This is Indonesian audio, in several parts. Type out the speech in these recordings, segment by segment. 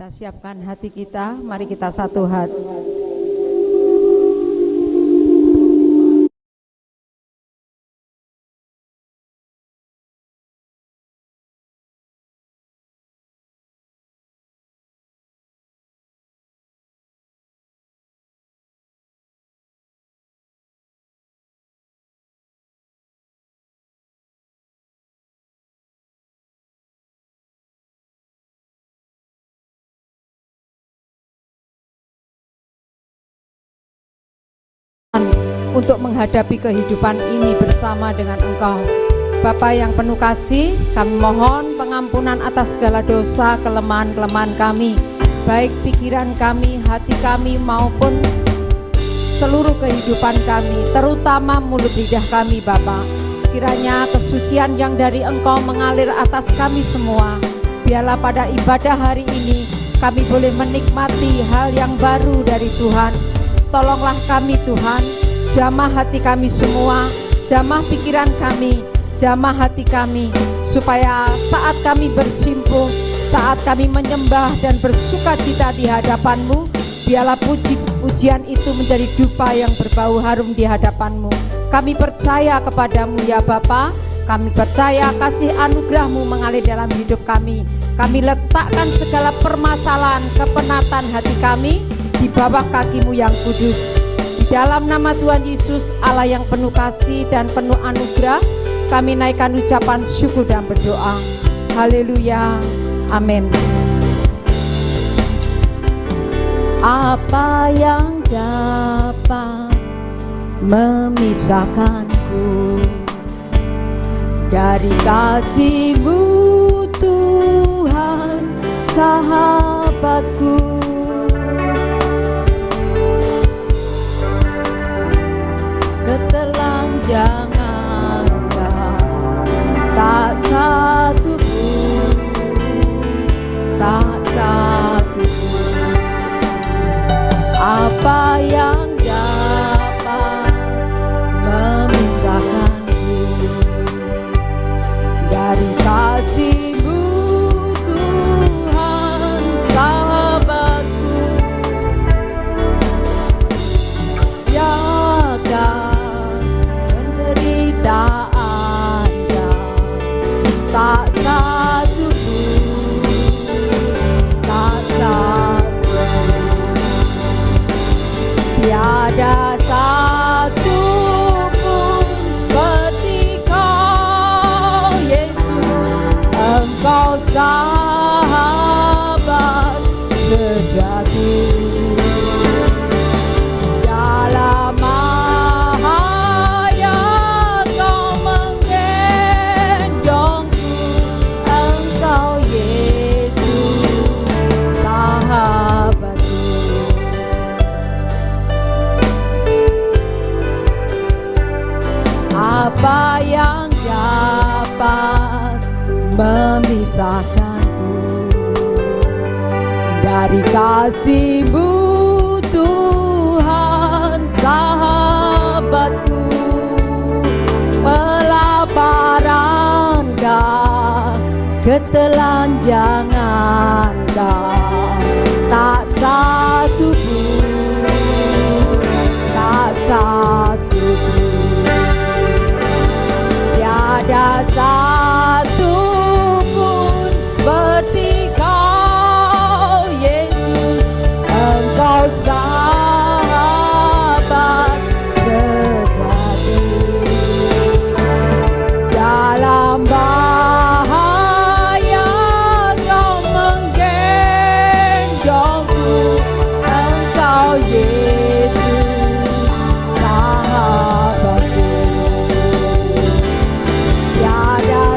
Kita siapkan hati kita, mari kita satu hati. Untuk menghadapi kehidupan ini bersama dengan Engkau. Bapa yang penuh kasih, kami mohon pengampunan atas segala dosa, kelemahan-kelemahan kami, baik pikiran kami, hati kami maupun seluruh kehidupan kami, terutama mulut lidah kami Bapa. Kiranya kesucian yang dari Engkau mengalir atas kami semua. Biarlah pada ibadah hari ini kami boleh menikmati hal yang baru dari Tuhan. Tolonglah kami Tuhan, jamah hati kami semua, jamah pikiran kami, jamah hati kami, supaya saat kami bersimpuh, saat kami menyembah dan bersuka cita di hadapan-Mu, biarlah pujian itu menjadi dupa yang berbau harum di hadapan-Mu. Kami percaya kepadamu ya Bapa, kami percaya kasih anugerah-Mu mengalir dalam hidup kami. Kami letakkan segala permasalahan, kepenatan hati kami di bawah kaki-Mu yang kudus. Di dalam nama Tuhan Yesus, Allah yang penuh kasih dan penuh anugerah, kami naikkan ucapan syukur dan berdoa. Haleluya. Amin. Apa yang dapat memisahkanku dari kasih-Mu Tuhan, sahabatku? Ketelanjangan tak satu pun, tak satu pun. Apa yang dapat memisahkanku dari kasih-Mu Tuhan, sahabatku? Ya kan penderitaan tak satu pun, tak satu pun. Tiada satu pun seperti Kau Yesus, Engkau sahabat sejati. Dalam bahaya Kau menggendongku, Engkau Yesus sahabatku. Apa yang dapat memisahkanku dari kasih-Mu Tuhan, sahabatku? Kelaparan kah, ketelanjangan kah, tak satu pun, tak satu pun. Tiada satu pun seperti Kau Yesus, Engkau sahabat sejati. Dalam bahaya Kau menggendongku, Engkau Yesus sahabatku. Tiada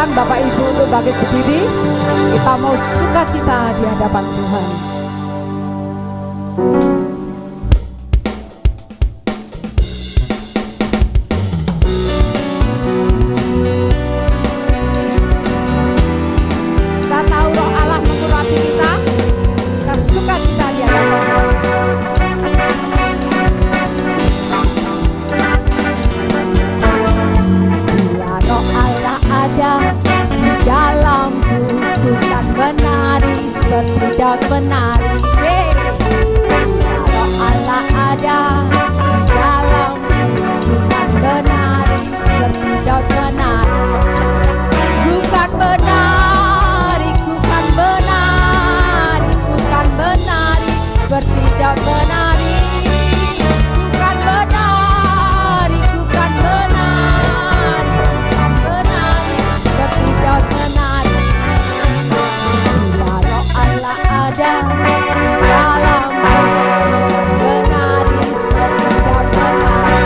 silakan Bapak Ibu untuk bangkit berdiri. Kita mau sukacita di hadapan Tuhan. Kita tahu Roh Allah mengurapi kita. Kita sukacita di hadapan Tuhan. Ada di dalamku, bukan menari seperti daun menari. Kalau Allah ada di dalamku, bukan menari seperti daun menari. Bukan menari, bukan menari, bukan menari seperti daun menari. Bukan menari, bukan menari, bukan menari seperti daun menari. Bila Roh Allah ada dalamku, menari seperti daun menari.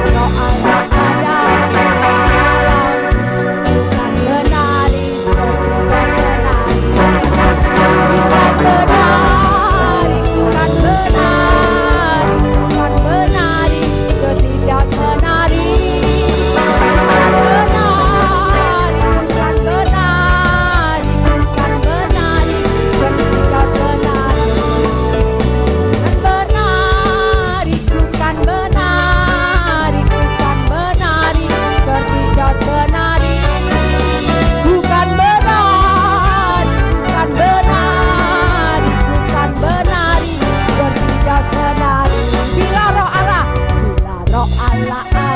Bila Roh Allah ada dalamku, bukan menari seperti daun menari. Bukan menari, bukan menari, bukan menari seperti daun menari.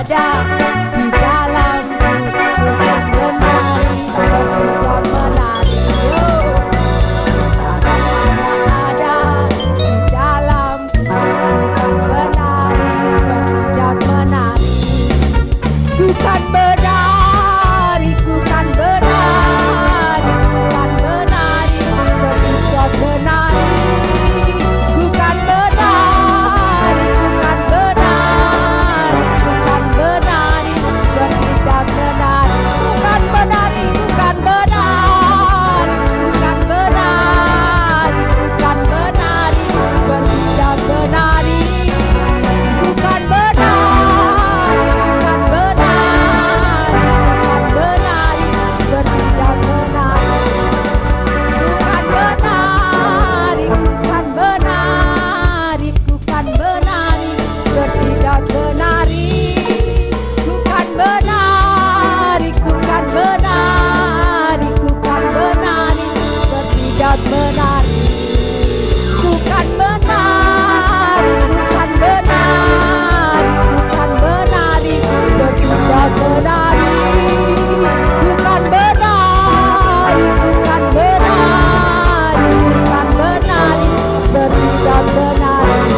Ada di dalamku, bukan menari seperti daun menari. Ada di dalamku, bukan menari seperti daun menari. Bukan menari, bukan menari, bukan menari seperti daun menari. Bukan menari, bukan menari, bukan menari seperti daun menari. Bukan menari, bukan menari, bukan menari, bukan menari seperti daun menari. Bukan menari, bukan menari, bukan menari seperti daun menari. Bukan menari, bukan menari, bukan menari seperti daun menari. Bukan menari, bukan menari, bukan menari seperti daun menari. Bukan menari, bukan menari, bukan menari seperti daun menari. Bukan menari, bukan menari, bukan menari seperti daun menari.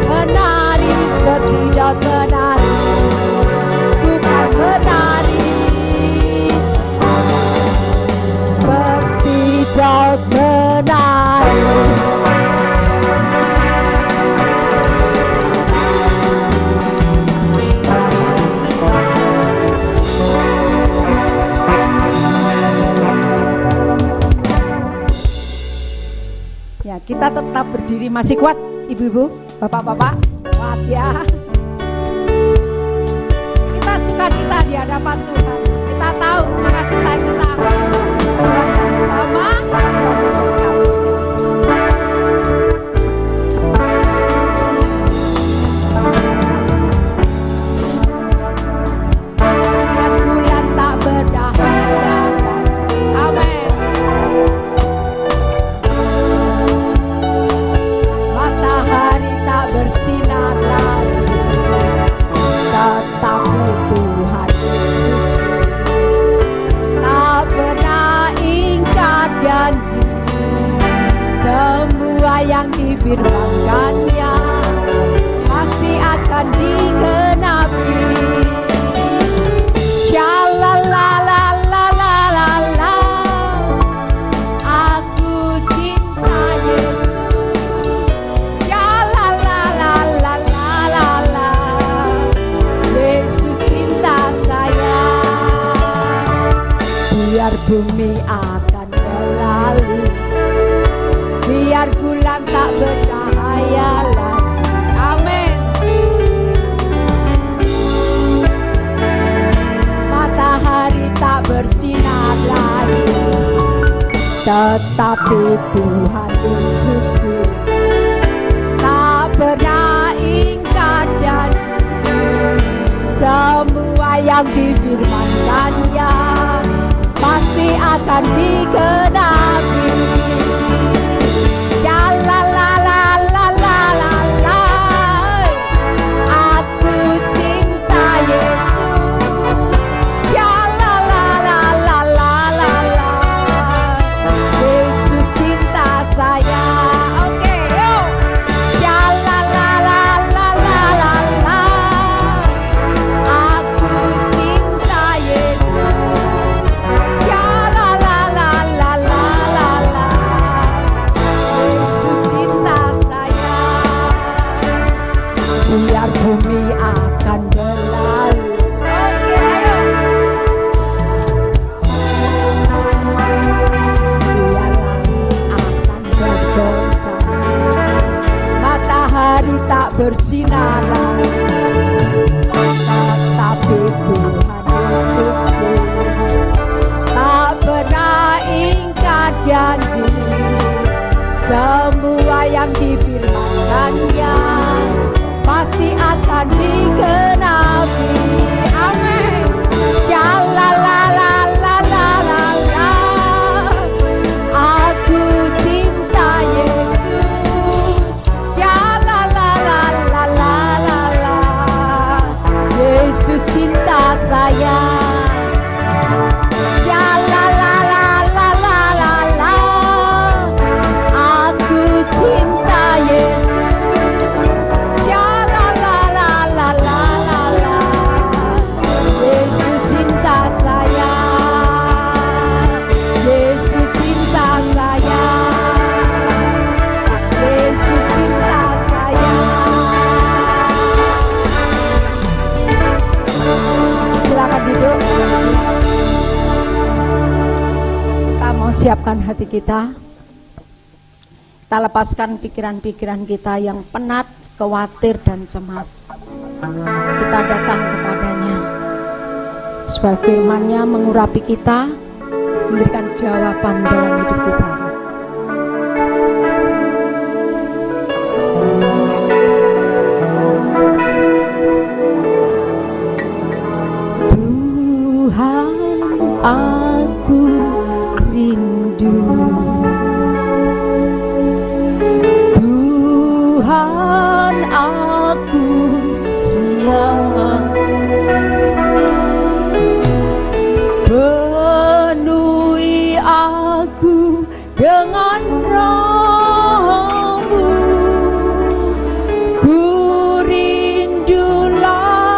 Menari seperti daun menari. Bukan menari seperti daun menari. Ya, kita tetap berdiri, masih kuat ibu-ibu, bapak-bapak, kuat ya. Kita sukacita di hadapan Tuhan. Kita tahu sukacita kita sama. Lihat bulan tak bercahaya. Amin. Matahari tak bersinar lagi. biar bumi akan berlalu, biar bulan tak bercahaya lagi. Amin. Matahari tak bersinar lagi, tetapi Tuhan Yesusku tak pernah ingkar janji. Semua yang difirmankannya pasti akan digenapi. Jalalalalalalalala, aku cinta Yesus. Jalalalalalalalala, Yesus cinta saya. Oke, yuk. Jalalalalalalalala, aku cinta Yesus. Jalalalalalalalala, Yesus cinta saya. Biar bumi akan berlalu. Oke, ayo. Biar langit akan bergoncang, matahari tak bersinar lagi, tetapi Tuhan Yesusku tak pernah ingkar janji. Semua yang difirmankannya pasti akan digenapi. Amin. Jalalalalalalalala, aku cinta Yesus. Jalalalalalalalala, Yesus cinta saya. Jalalalalalalalala, aku cinta Yesus. Jalalalalalalalala, Yesus cinta saya. Yesus cinta saya. Yesus cinta saya. Silakan duduk. Kita mau siapkan hati kita. Kita lepaskan pikiran-pikiran kita yang penat, khawatir, dan cemas. Kita datang kepadanya, supaya firman-Nya mengurapi kita, memberikan jawaban dalam hidup kita. Tuhan, aku rindu. Tuhan, aku siap. Penuhi aku dengan Roh-Mu. Ku rindu lawatan-Mu.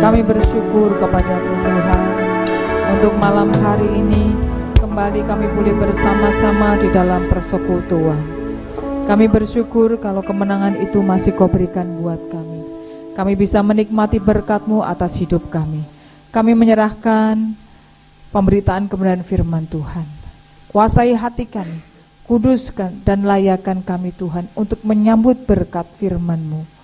Kami bersyukur kepada-Mu Tuhan, untuk malam hari ini kembali kami boleh bersama-sama di dalam persekutuan. Kami bersyukur kalau kemenangan itu masih Kau berikan buat kami. Kami bisa menikmati berkat-Mu atas hidup kami. Kami menyerahkan pemberitaan kebenaran firman Tuhan. Kuasai hati kami, kuduskan dan layakkan kami Tuhan untuk menyambut berkat firman-Mu.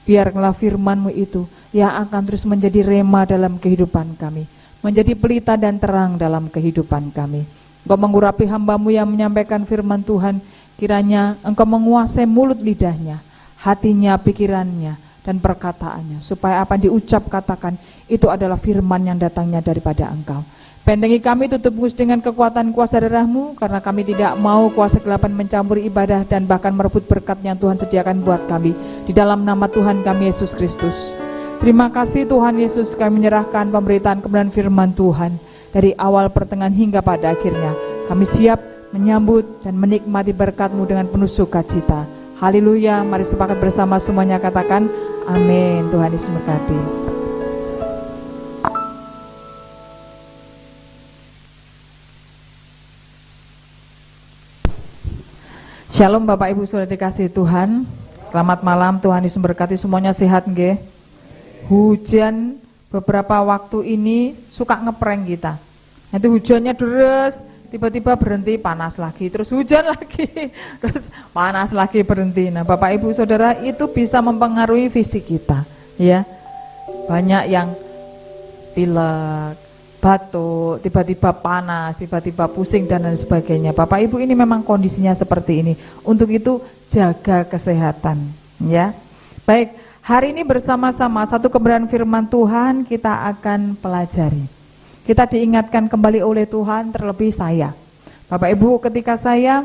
Biarlah firman-Mu itu yang akan terus menjadi rema dalam kehidupan kami, menjadi pelita dan terang dalam kehidupan kami. Engkau mengurapi hamba-Mu yang menyampaikan firman Tuhan, kiranya Engkau menguasai mulut lidahnya, hatinya, pikirannya, dan perkataannya, supaya apa yang diucap katakan itu adalah firman yang datangnya daripada Engkau. Bentengi kami, tutup bungkus dengan kekuatan kuasa darah-Mu, karena kami tidak mau kuasa kegelapan mencampuri ibadah dan bahkan merebut berkat yang Tuhan sediakan buat kami. Di dalam nama Tuhan kami Yesus Kristus. Terima kasih Tuhan Yesus, kami menyerahkan pemberitaan kebenaran firman Tuhan dari awal pertengahan hingga pada akhirnya. Kami siap menyambut dan menikmati berkat-Mu dengan penuh sukacita. Haleluya, mari sepakat bersama semuanya katakan amin. Tuhan Yesus memberkati. Shalom Bapak Ibu sudah dikasih Tuhan. Selamat malam, Tuhan Yesus memberkati semuanya. Sehat nggih? Hujan beberapa waktu ini suka ngeprank kita. Nanti hujannya deres, tiba-tiba berhenti, panas lagi, terus hujan lagi, terus panas lagi, berhenti. Nah Bapak Ibu Saudara, itu bisa mempengaruhi fisik kita, ya. Banyak yang pilek, batuk, tiba-tiba panas, tiba-tiba pusing dan lain sebagainya. Bapak Ibu, ini memang kondisinya seperti ini. Untuk itu jaga kesehatan, ya. Baik, hari ini bersama-sama satu kebenaran firman Tuhan kita akan pelajari. Kita diingatkan kembali oleh Tuhan, terlebih saya. Bapak Ibu, ketika saya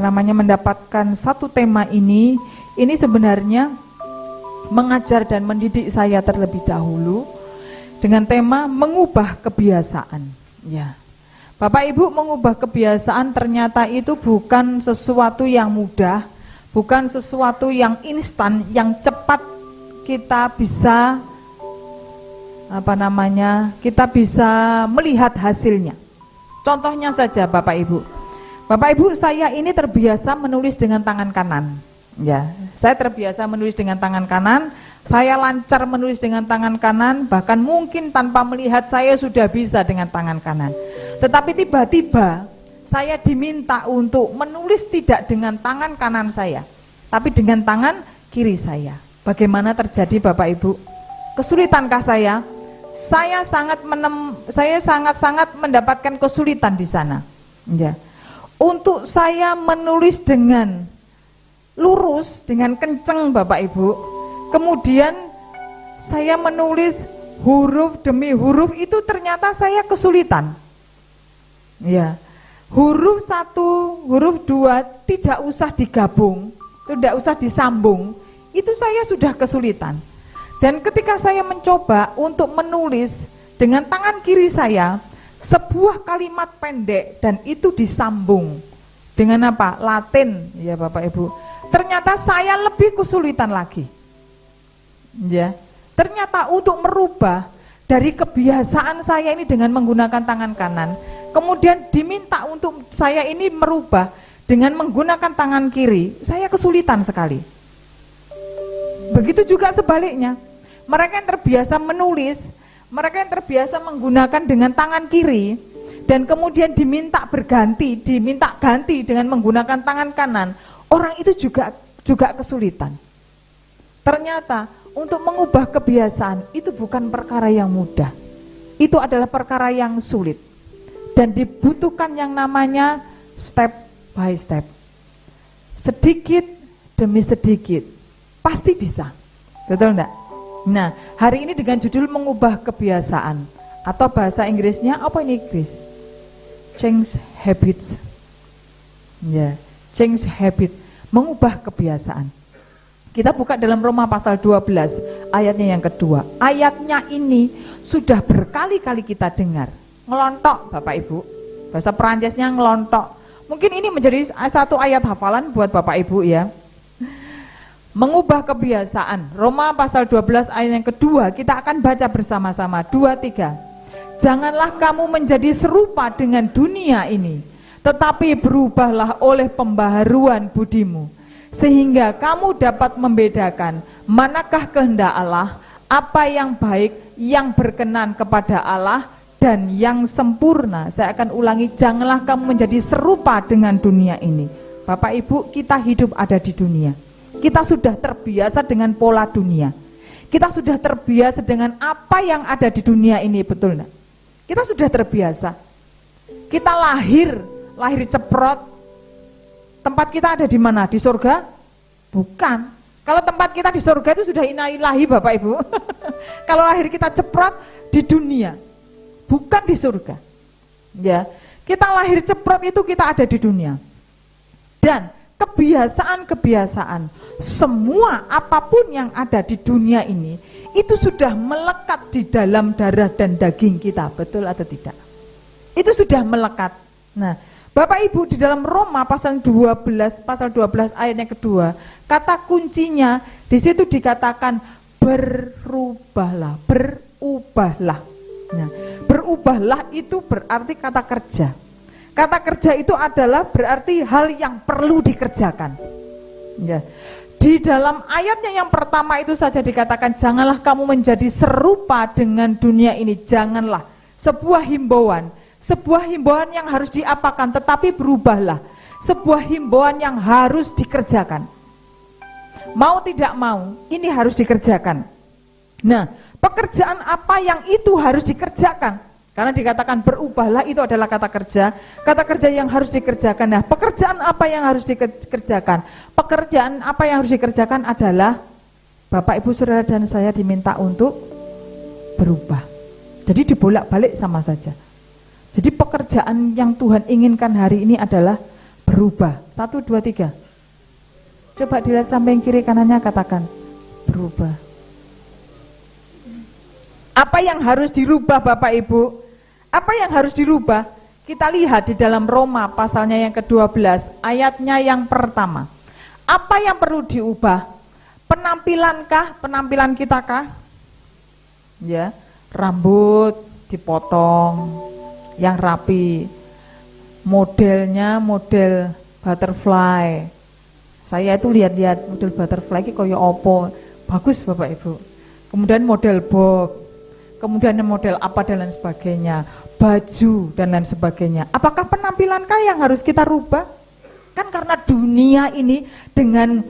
mendapatkan satu tema ini sebenarnya mengajar dan mendidik saya terlebih dahulu dengan tema mengubah kebiasaan. Ya. Bapak Ibu, mengubah kebiasaan ternyata itu bukan sesuatu yang mudah, bukan sesuatu yang instan, yang cepat kita bisa kita bisa melihat hasilnya. Contohnya saja Bapak Ibu. Bapak Ibu, saya ini terbiasa menulis dengan tangan kanan. Ya, saya terbiasa menulis dengan tangan kanan. Saya lancar menulis dengan tangan kanan, bahkan mungkin tanpa melihat saya sudah bisa dengan tangan kanan. Tetapi tiba-tiba saya diminta untuk menulis tidak dengan tangan kanan saya, tapi dengan tangan kiri saya. Bagaimana terjadi Bapak Ibu? Kesulitankah saya? Saya sangat mendapatkan kesulitan di sana. Ya. Untuk saya menulis dengan lurus, dengan kenceng Bapak Ibu, kemudian saya menulis huruf demi huruf, itu ternyata saya kesulitan. Ya. Huruf 1, huruf 2 tidak usah digabung, tidak usah disambung, itu saya sudah kesulitan. Dan ketika saya mencoba untuk menulis dengan tangan kiri saya sebuah kalimat pendek dan itu disambung dengan apa? Latin, ya Bapak Ibu. Ternyata saya lebih kesulitan lagi. Ya. Ternyata untuk merubah dari kebiasaan saya ini dengan menggunakan tangan kanan, kemudian diminta untuk saya ini merubah dengan menggunakan tangan kiri, saya kesulitan sekali. Begitu juga sebaliknya, mereka yang terbiasa menulis, mereka yang terbiasa menggunakan dengan tangan kiri, dan kemudian diminta ganti dengan menggunakan tangan kanan, orang itu juga kesulitan. Ternyata untuk mengubah kebiasaan itu bukan perkara yang mudah, itu adalah perkara yang sulit, dan dibutuhkan yang namanya step by step, sedikit demi sedikit. Pasti bisa, betul enggak? Nah, hari ini dengan judul mengubah kebiasaan, atau bahasa Inggrisnya apa ini Chris? Change habits. Ya, change habit, mengubah kebiasaan. Kita buka dalam Roma pasal 12 ayatnya yang kedua. Ayatnya ini sudah berkali-kali kita dengar. Ngelontok Bapak Ibu. Bahasa Perancisnya ngelontok. Mungkin ini menjadi satu ayat hafalan buat Bapak Ibu ya. Mengubah kebiasaan. Roma pasal 12 ayat yang kedua, kita akan baca bersama-sama. 2, 3. Janganlah kamu menjadi serupa dengan dunia ini, tetapi berubahlah oleh pembaharuan budimu, sehingga kamu dapat membedakan manakah kehendak Allah, apa yang baik, yang berkenan kepada Allah, dan yang sempurna. Saya akan ulangi, janganlah kamu menjadi serupa dengan dunia ini. Bapak Ibu, kita hidup ada di dunia. Kita sudah terbiasa dengan pola dunia. Kita sudah terbiasa dengan apa yang ada di dunia ini, betul enggak? Kita sudah terbiasa. Kita lahir ceprot. Tempat kita ada di mana? Di surga? Bukan. Kalau tempat kita di surga itu sudah innalillahi Bapak Ibu. Kalau lahir kita ceprot di dunia, bukan di surga. Ya, kita lahir ceprot itu kita ada di dunia. Dan kebiasaan-kebiasaan, semua apapun yang ada di dunia ini, itu sudah melekat di dalam darah dan daging kita, betul atau tidak? Itu sudah melekat. Nah, Bapak Ibu, di dalam Roma pasal 12 ayat yang kedua, kata kuncinya di situ dikatakan berubahlah, berubahlah. Nah, berubahlah itu berarti kata kerja. Kata kerja itu adalah berarti hal yang perlu dikerjakan. Ya. Di dalam ayatnya yang pertama itu saja dikatakan janganlah kamu menjadi serupa dengan dunia ini. Janganlah. Sebuah himbauan yang harus diapakan, tetapi berubahlah. Sebuah himbauan yang harus dikerjakan. Mau tidak mau, ini harus dikerjakan. Nah, pekerjaan apa yang itu harus dikerjakan? Karena dikatakan berubahlah itu adalah kata kerja yang harus dikerjakan. Nah, pekerjaan apa yang harus dikerjakan? Pekerjaan apa yang harus dikerjakan adalah Bapak, Ibu, Saudara, dan saya diminta untuk berubah. Jadi dibolak-balik sama saja. Jadi pekerjaan yang Tuhan inginkan hari ini adalah berubah. 1, 2, 3. Coba dilihat samping kiri kanannya, katakan berubah. Apa yang harus dirubah Bapak Ibu? Apa yang harus dirubah? Kita lihat di dalam Roma pasalnya yang ke-12 ayatnya yang pertama. Apa yang perlu diubah? Penampilankah? Penampilan kita kah? Ya, rambut dipotong yang rapi. Modelnya model butterfly. Saya itu lihat-lihat model butterfly ini koyo opo. Bagus Bapak Ibu. Kemudian model bob. Kemudian model apa dan lain sebagainya, baju dan lain sebagainya. Apakah penampilankah yang harus kita rubah? Kan karena dunia ini dengan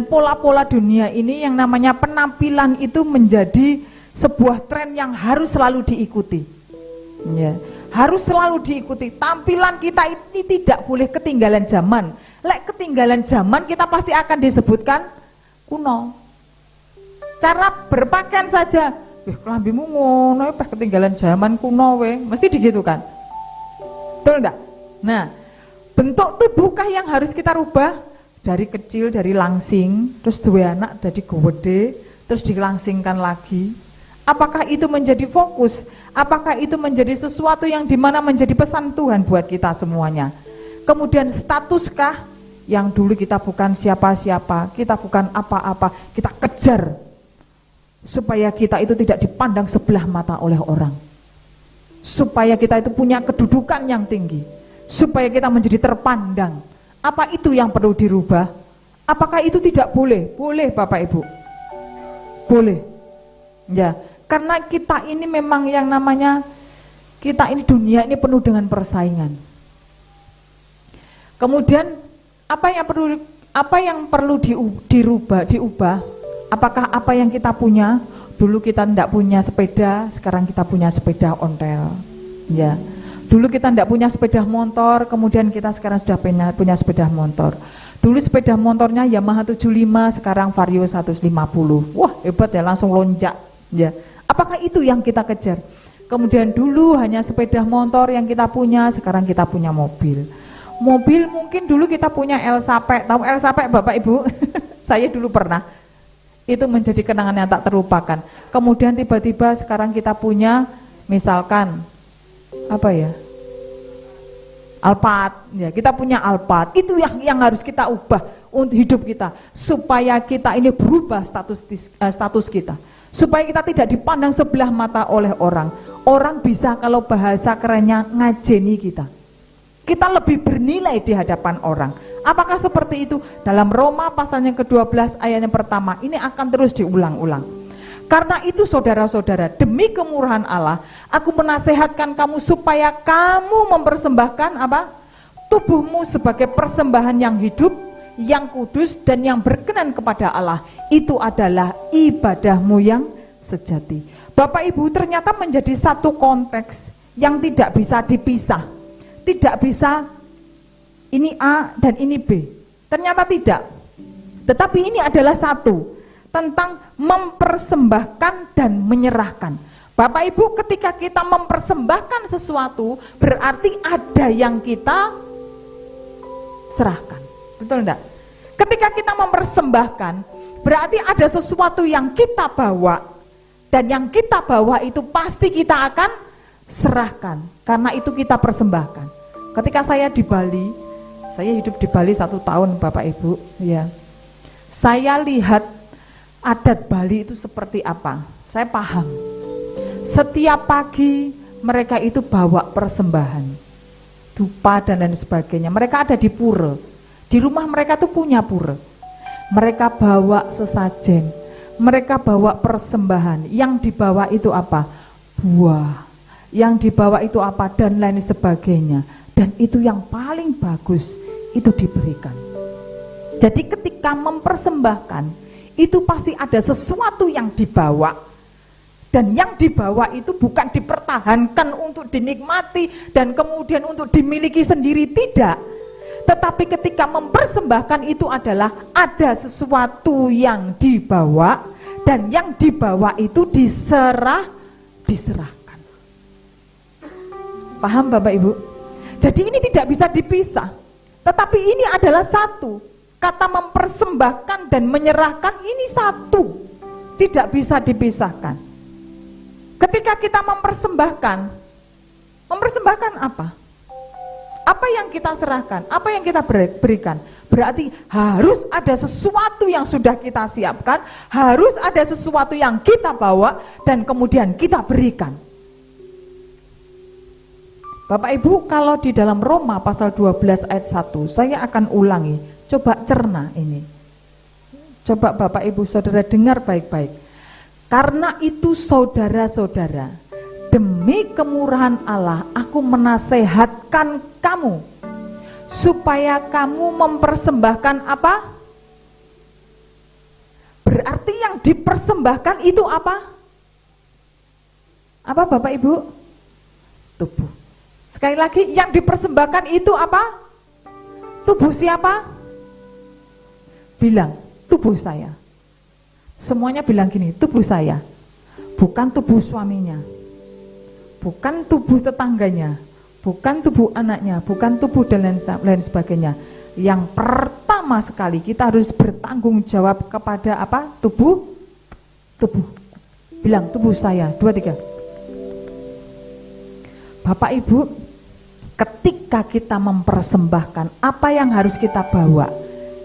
pola-pola dunia ini yang namanya penampilan itu menjadi sebuah tren yang harus selalu diikuti. Ya, harus selalu diikuti. Tampilan kita ini tidak boleh ketinggalan zaman. Lek ketinggalan zaman kita pasti akan disebutkan kuno. Cara berpakaian saja, kelambimu ngono, ketinggalan zaman kuno we, mesti digitukan. Betul enggak? Nah, bentuk tubuhkah yang harus kita rubah? Dari kecil, dari langsing, terus dua anak jadi gede, terus dilangsingkan lagi. Apakah itu menjadi fokus? Apakah itu menjadi sesuatu yang dimana menjadi pesan Tuhan buat kita semuanya? Kemudian statuskah? Yang dulu kita bukan siapa-siapa, kita bukan apa-apa, kita kejar supaya kita itu tidak dipandang sebelah mata oleh orang, supaya kita itu punya kedudukan yang tinggi, supaya kita menjadi terpandang. Apa itu yang perlu dirubah? Apakah itu tidak boleh? Boleh Bapak Ibu, boleh ya, karena kita ini memang yang namanya kita ini dunia ini penuh dengan persaingan. Kemudian apa yang perlu diubah? Apakah apa yang kita punya? Dulu kita tidak punya sepeda, sekarang kita punya sepeda ontel. Ya. Dulu kita tidak punya sepeda motor, kemudian kita sekarang sudah punya sepeda motor. Dulu sepeda motornya Yamaha 75, sekarang Vario 150. Wah, hebat ya, langsung lonjak. Ya. Apakah itu yang kita kejar? Kemudian dulu hanya sepeda motor yang kita punya, sekarang kita punya mobil. Mobil mungkin dulu kita punya El Sape. Tahu El Sape Bapak Ibu? Saya dulu pernah. Itu menjadi kenangan yang tak terlupakan. Kemudian tiba-tiba sekarang kita punya misalkan apa ya? Alphard, ya kita punya Alphard. Itu yang harus kita ubah untuk hidup kita, supaya kita ini berubah status kita, supaya kita tidak dipandang sebelah mata oleh orang. Orang bisa, kalau bahasa kerennya, ngajeni kita. Kita lebih bernilai di hadapan orang. Apakah seperti itu? Dalam Roma pasal yang ke-12 ayat yang pertama, ini akan terus diulang-ulang. Karena itu saudara-saudara, demi kemurahan Allah, aku menasehatkan kamu supaya kamu mempersembahkan apa? Tubuhmu sebagai persembahan yang hidup, yang kudus, dan yang berkenan kepada Allah. Itu adalah ibadahmu yang sejati. Bapak Ibu, ternyata menjadi satu konteks yang tidak bisa dipisah. Tidak bisa ini A dan ini B. Ternyata tidak. Tetapi ini adalah satu, tentang mempersembahkan dan menyerahkan. Bapak Ibu, ketika kita mempersembahkan sesuatu, berarti ada yang kita serahkan. Betul enggak? Ketika kita mempersembahkan, berarti ada sesuatu yang kita bawa, dan yang kita bawa itu pasti kita akan serahkan, karena itu kita persembahkan. Ketika saya di Bali, saya hidup di Bali 1 tahun Bapak Ibu, ya. Saya lihat adat Bali itu seperti apa, saya paham. Setiap pagi mereka itu bawa persembahan, dupa dan lain sebagainya. Mereka ada di pura, di rumah mereka tuh punya pura. Mereka bawa sesajen, mereka bawa persembahan. Yang dibawa itu apa? Buah. Yang dibawa itu apa? Dan lain sebagainya. Dan itu yang paling bagus, itu diberikan. Jadi ketika mempersembahkan, itu pasti ada sesuatu yang dibawa, dan yang dibawa itu bukan dipertahankan untuk dinikmati dan kemudian untuk dimiliki sendiri, tidak. Tetapi ketika mempersembahkan itu adalah ada sesuatu yang dibawa, dan yang dibawa itu diserahkan. Paham Bapak Ibu? Jadi ini tidak bisa dipisah, tetapi ini adalah satu. Kata mempersembahkan dan menyerahkan ini satu, tidak bisa dipisahkan. Ketika kita mempersembahkan apa? Apa yang kita serahkan? Apa yang kita berikan? Berarti harus ada sesuatu yang sudah kita siapkan, harus ada sesuatu yang kita bawa dan kemudian kita berikan. Bapak Ibu, kalau di dalam Roma pasal 12 ayat 1, saya akan ulangi. Coba cerna ini. Coba Bapak Ibu Saudara dengar baik-baik. Karena itu saudara-saudara, demi kemurahan Allah, aku menasehatkan kamu supaya kamu mempersembahkan apa? Berarti yang dipersembahkan itu apa? Apa Bapak Ibu? Tubuh. Sekali lagi, yang dipersembahkan itu apa? Tubuh siapa? Bilang, tubuh saya. Semuanya bilang gini, tubuh saya. Bukan tubuh suaminya, bukan tubuh tetangganya, bukan tubuh anaknya, bukan tubuh dan lain sebagainya. Yang pertama sekali kita harus bertanggung jawab kepada apa? Tubuh. Bilang, tubuh saya. 2, 3. Bapak Ibu, ketika kita mempersembahkan, apa yang harus kita bawa?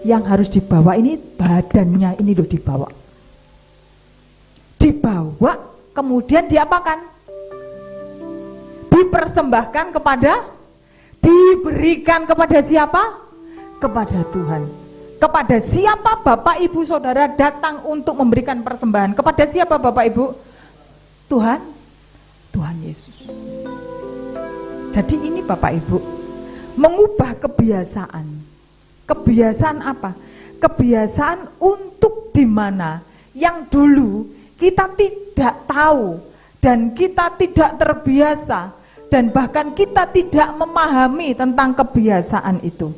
Yang harus dibawa ini badannya ini loh, dibawa, kemudian diapakan? Dipersembahkan kepada, diberikan kepada siapa? Kepada Tuhan. Kepada siapa Bapak Ibu Saudara datang untuk memberikan persembahan? Kepada siapa Bapak Ibu? Tuhan Yesus. Jadi ini Bapak Ibu, mengubah kebiasaan. Kebiasaan apa? Kebiasaan untuk dimana yang dulu kita tidak tahu dan kita tidak terbiasa dan bahkan kita tidak memahami tentang kebiasaan itu.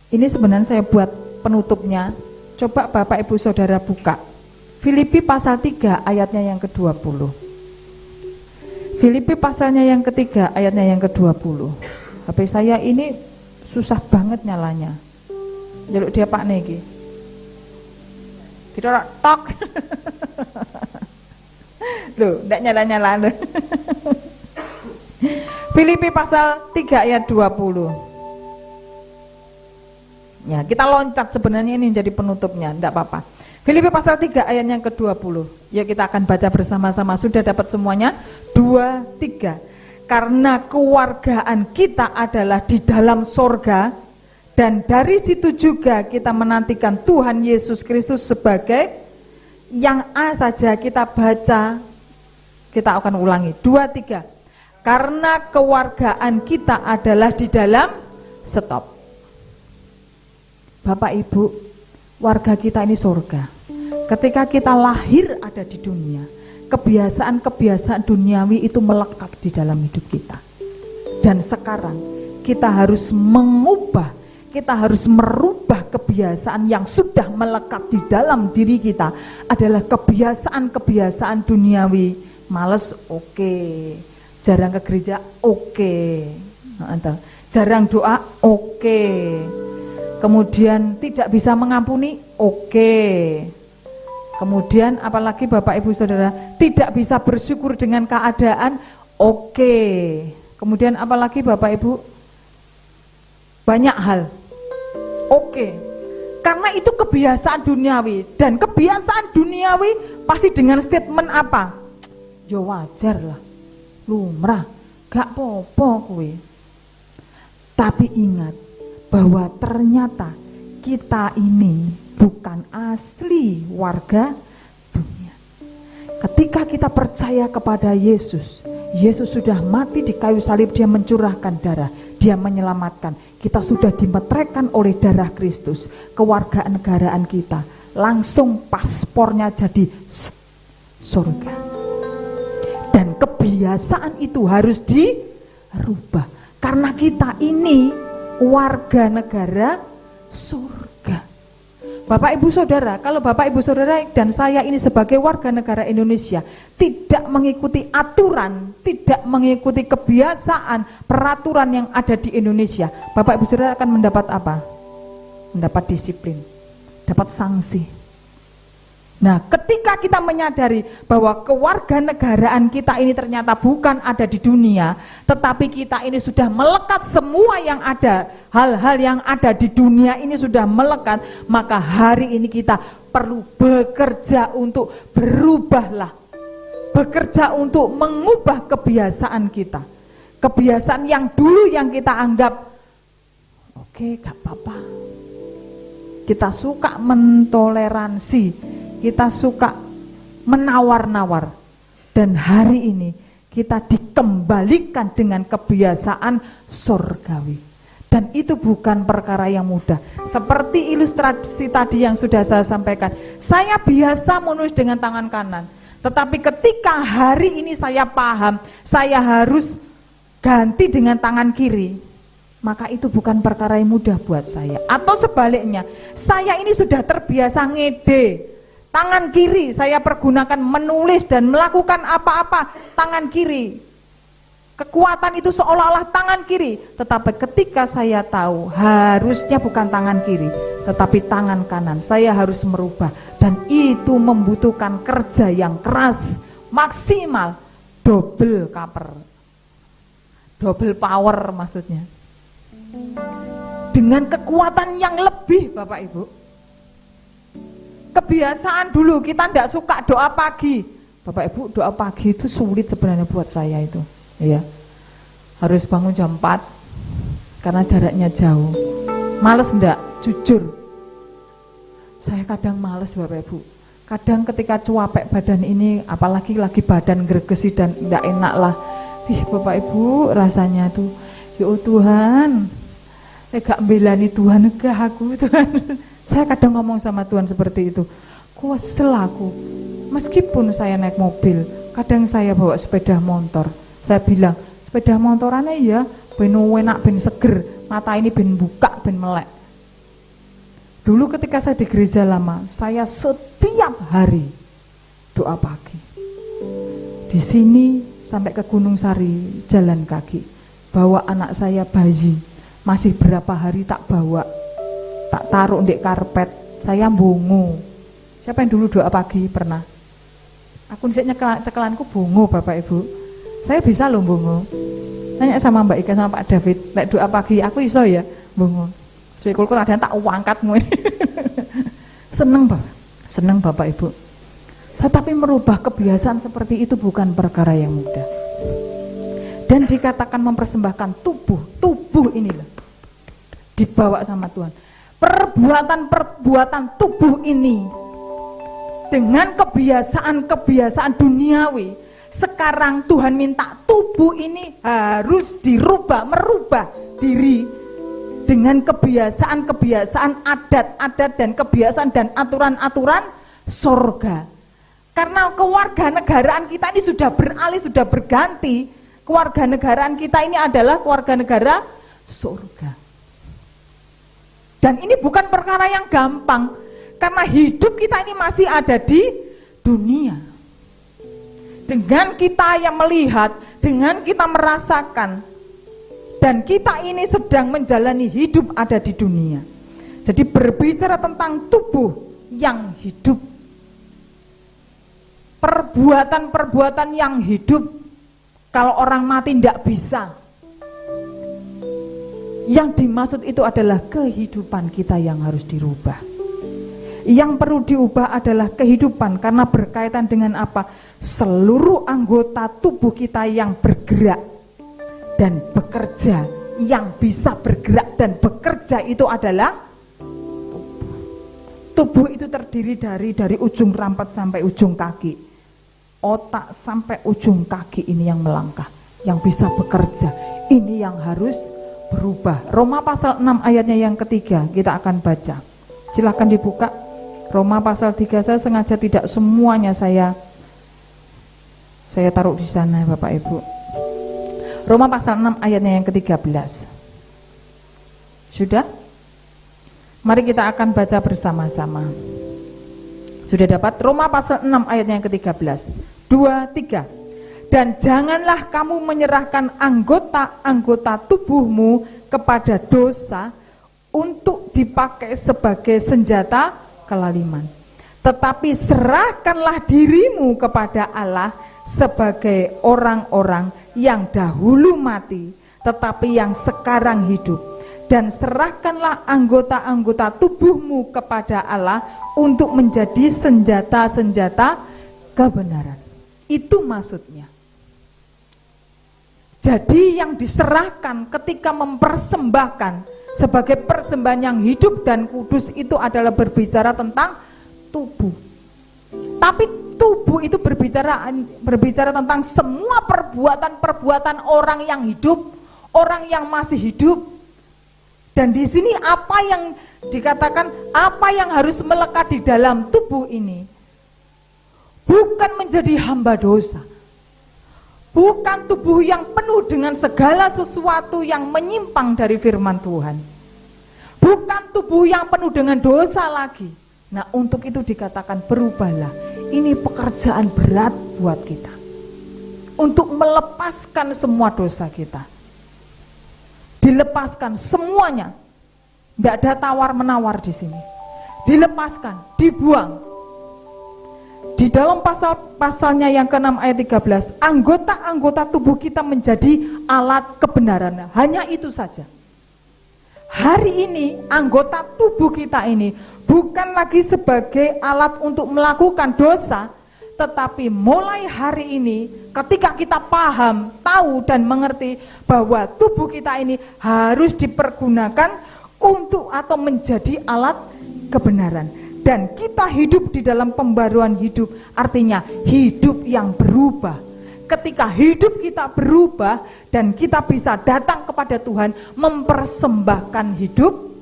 Ini sebenarnya saya buat penutupnya. Coba Bapak Ibu Saudara buka Filipi pasal 3 ayatnya yang ke-20. Filipi pasalnya yang ketiga ayatnya yang ke-20. HP saya ini susah banget nyalanya. Jaluk dia Pak Negi. Tidak tok. Loh, enggak nyala-nyala loh. Filipi pasal 3 ayat 20. Ya, kita loncat sebenarnya ini menjadi penutupnya, enggak apa-apa. Filipi pasal 3 ayat yang ke-20. Ya, kita akan baca bersama-sama. Sudah dapat semuanya? 2, 3. Karena kewargaan kita adalah di dalam sorga, dan dari situ juga kita menantikan Tuhan Yesus Kristus sebagai, yang A saja kita baca, kita akan ulangi. 2, 3. Karena kewargaan kita adalah di dalam, stop. Bapak Ibu, warga kita ini surga. Ketika kita lahir ada di dunia, kebiasaan-kebiasaan duniawi itu melekat di dalam hidup kita. Dan sekarang kita harus mengubah, kita harus merubah kebiasaan yang sudah melekat di dalam diri kita. Adalah kebiasaan-kebiasaan duniawi. Males, oke. Jarang ke gereja, oke. Jarang doa, oke. Kemudian tidak bisa mengampuni, oke. Kemudian apalagi Bapak Ibu Saudara, tidak bisa bersyukur dengan keadaan, oke. Kemudian apalagi Bapak Ibu, banyak hal, oke. Karena itu kebiasaan duniawi. Dan kebiasaan duniawi pasti dengan statement apa? Ya wajar lah, lumrah, gak popo kuwi. Tapi ingat bahwa ternyata kita ini bukan asli warga dunia. Ketika kita percaya kepada Yesus, Yesus sudah mati di kayu salib, dia mencurahkan darah, dia menyelamatkan. Kita sudah dimeteraikan oleh darah Kristus. Kewarganegaraan kita langsung paspornya jadi surga. Dan kebiasaan itu harus dirubah. Karena kita ini warga negara surga. Bapak Ibu Saudara, kalau Bapak Ibu Saudara dan saya ini sebagai warga negara Indonesia tidak mengikuti aturan, tidak mengikuti kebiasaan, peraturan yang ada di Indonesia, Bapak Ibu Saudara akan mendapat apa? Mendapat disiplin, dapat sanksi. Nah, ketika kita menyadari bahwa kewarganegaraan kita ini ternyata bukan ada di dunia, tetapi kita ini sudah melekat, semua yang ada, hal-hal yang ada di dunia ini sudah melekat, maka hari ini kita perlu bekerja untuk berubahlah, bekerja untuk mengubah kebiasaan kita. Kebiasaan yang dulu yang kita anggap, oke, gak apa-apa. Kita suka mentoleransi, kita suka menawar-nawar, dan hari ini kita dikembalikan dengan kebiasaan surgawi. Dan itu bukan perkara yang mudah. Seperti ilustrasi tadi yang sudah saya sampaikan, saya biasa menulis dengan tangan kanan, tetapi ketika hari ini saya paham saya harus ganti dengan tangan kiri, maka itu bukan perkara yang mudah buat saya. Atau sebaliknya, saya ini sudah terbiasa ngede, tangan kiri saya pergunakan menulis dan melakukan apa-apa tangan kiri. Kekuatan itu seolah-olah tangan kiri. Tetapi ketika saya tahu harusnya bukan tangan kiri, tetapi tangan kanan, saya harus merubah. Dan itu membutuhkan kerja yang keras, maksimal, double cover, double power maksudnya. Dengan kekuatan yang lebih, Bapak Ibu. Kebiasaan dulu kita tidak suka doa pagi. Bapak Ibu, doa pagi itu sulit sebenarnya buat saya itu. Ya, harus bangun jam 4 karena jaraknya jauh. Males enggak? Jujur, saya kadang males Bapak Ibu. Kadang ketika cuapek badan ini, apalagi lagi badan gregesi dan enggak enak lah. Bapak Ibu, rasanya tuh, ya Tuhan, gak belani Tuhan, gak aku Tuhan. Saya kadang ngomong sama Tuhan seperti itu. Kuasel aku, meskipun saya naik mobil, kadang saya bawa sepeda motor. Saya bilang, sepeda motorannya ya, ben enak, ben seger, mata ini ben buka, ben melek. Dulu ketika saya di gereja lama, saya setiap hari doa pagi. Di sini sampai ke Gunung Sari jalan kaki, bawa anak saya bayi, masih berapa hari tak bawa, tak taruh di karpet, saya bongo. Siapa yang dulu doa pagi pernah? Aku nisanya cekelanku bongo Bapak Ibu. Saya bisa loh bongo. Tanya sama Mbak Ika sama Pak David, lek doa pagi aku iso ya, bangun. Sepikulku ada tak wangkat ngono. Seneng Bapak Ibu. Tetapi merubah kebiasaan seperti itu bukan perkara yang mudah. Dan dikatakan mempersembahkan tubuh ini loh, dibawa sama Tuhan. Perbuatan tubuh ini dengan kebiasaan duniawi, sekarang Tuhan minta tubuh ini harus merubah diri dengan kebiasaan adat-adat dan kebiasaan dan aturan-aturan sorga. Karena kewarganegaraan kita ini sudah beralih, sudah berganti. Kewarganegaraan kita ini adalah keluarga negara surga. Dan ini bukan perkara yang gampang, karena hidup kita ini masih ada di dunia. Dengan kita yang melihat, dengan kita merasakan, dan kita ini sedang menjalani hidup ada di dunia. Jadi berbicara tentang tubuh yang hidup, perbuatan-perbuatan yang hidup. Kalau orang mati tidak bisa. Yang dimaksud itu adalah kehidupan kita yang harus dirubah. Yang perlu diubah adalah kehidupan, karena berkaitan dengan apa? Seluruh anggota tubuh kita yang bergerak dan bekerja, yang bisa bergerak dan bekerja itu adalah tubuh. Tubuh itu terdiri dari ujung rambut sampai ujung kaki, otak sampai ujung kaki ini yang melangkah, yang bisa bekerja. Ini yang harus berubah. Roma pasal 6 ayatnya yang ketiga kita akan baca. Silahkan dibuka. Roma pasal 3, saya sengaja tidak semuanya saya taruh di sana Bapak Ibu. Roma pasal 6 ayatnya yang ke-13. Sudah? Mari kita akan baca bersama-sama. Sudah dapat? Roma pasal 6 ayatnya yang ke-13. 2, 3. Dan janganlah kamu menyerahkan anggota-anggota tubuhmu kepada dosa untuk dipakai sebagai senjata kelaliman. Tetapi serahkanlah dirimu kepada Allah sebagai orang-orang yang dahulu mati, tetapi yang sekarang hidup. Dan serahkanlah anggota-anggota tubuhmu kepada Allah untuk menjadi senjata-senjata kebenaran. Itu maksudnya. Jadi yang diserahkan ketika mempersembahkan sebagai persembahan yang hidup dan kudus itu adalah berbicara tentang tubuh. Tapi tubuh itu berbicara tentang semua perbuatan-perbuatan orang yang hidup, orang yang masih hidup. Dan di sini apa yang dikatakan, apa yang harus melekat di dalam tubuh ini? Bukan menjadi hamba dosa. Bukan tubuh yang penuh dengan segala sesuatu yang menyimpang dari firman Tuhan. Bukan tubuh yang penuh dengan dosa lagi. Nah, untuk itu dikatakan berubahlah. Ini pekerjaan berat buat kita. Untuk melepaskan semua dosa kita. Dilepaskan semuanya. Tidak ada tawar-menawar di sini. Dilepaskan, dibuang. Di dalam pasalnya yang ke-6 ayat 13, anggota-anggota tubuh kita menjadi alat kebenaran. Hanya itu saja. Hari ini anggota tubuh kita ini bukan lagi sebagai alat untuk melakukan dosa, tetapi mulai hari ini ketika kita paham, tahu dan mengerti bahwa tubuh kita ini harus dipergunakan untuk atau menjadi alat kebenaran. Dan kita hidup di dalam pembaruan hidup, artinya hidup yang berubah. Ketika hidup kita berubah dan kita bisa datang kepada Tuhan, mempersembahkan hidup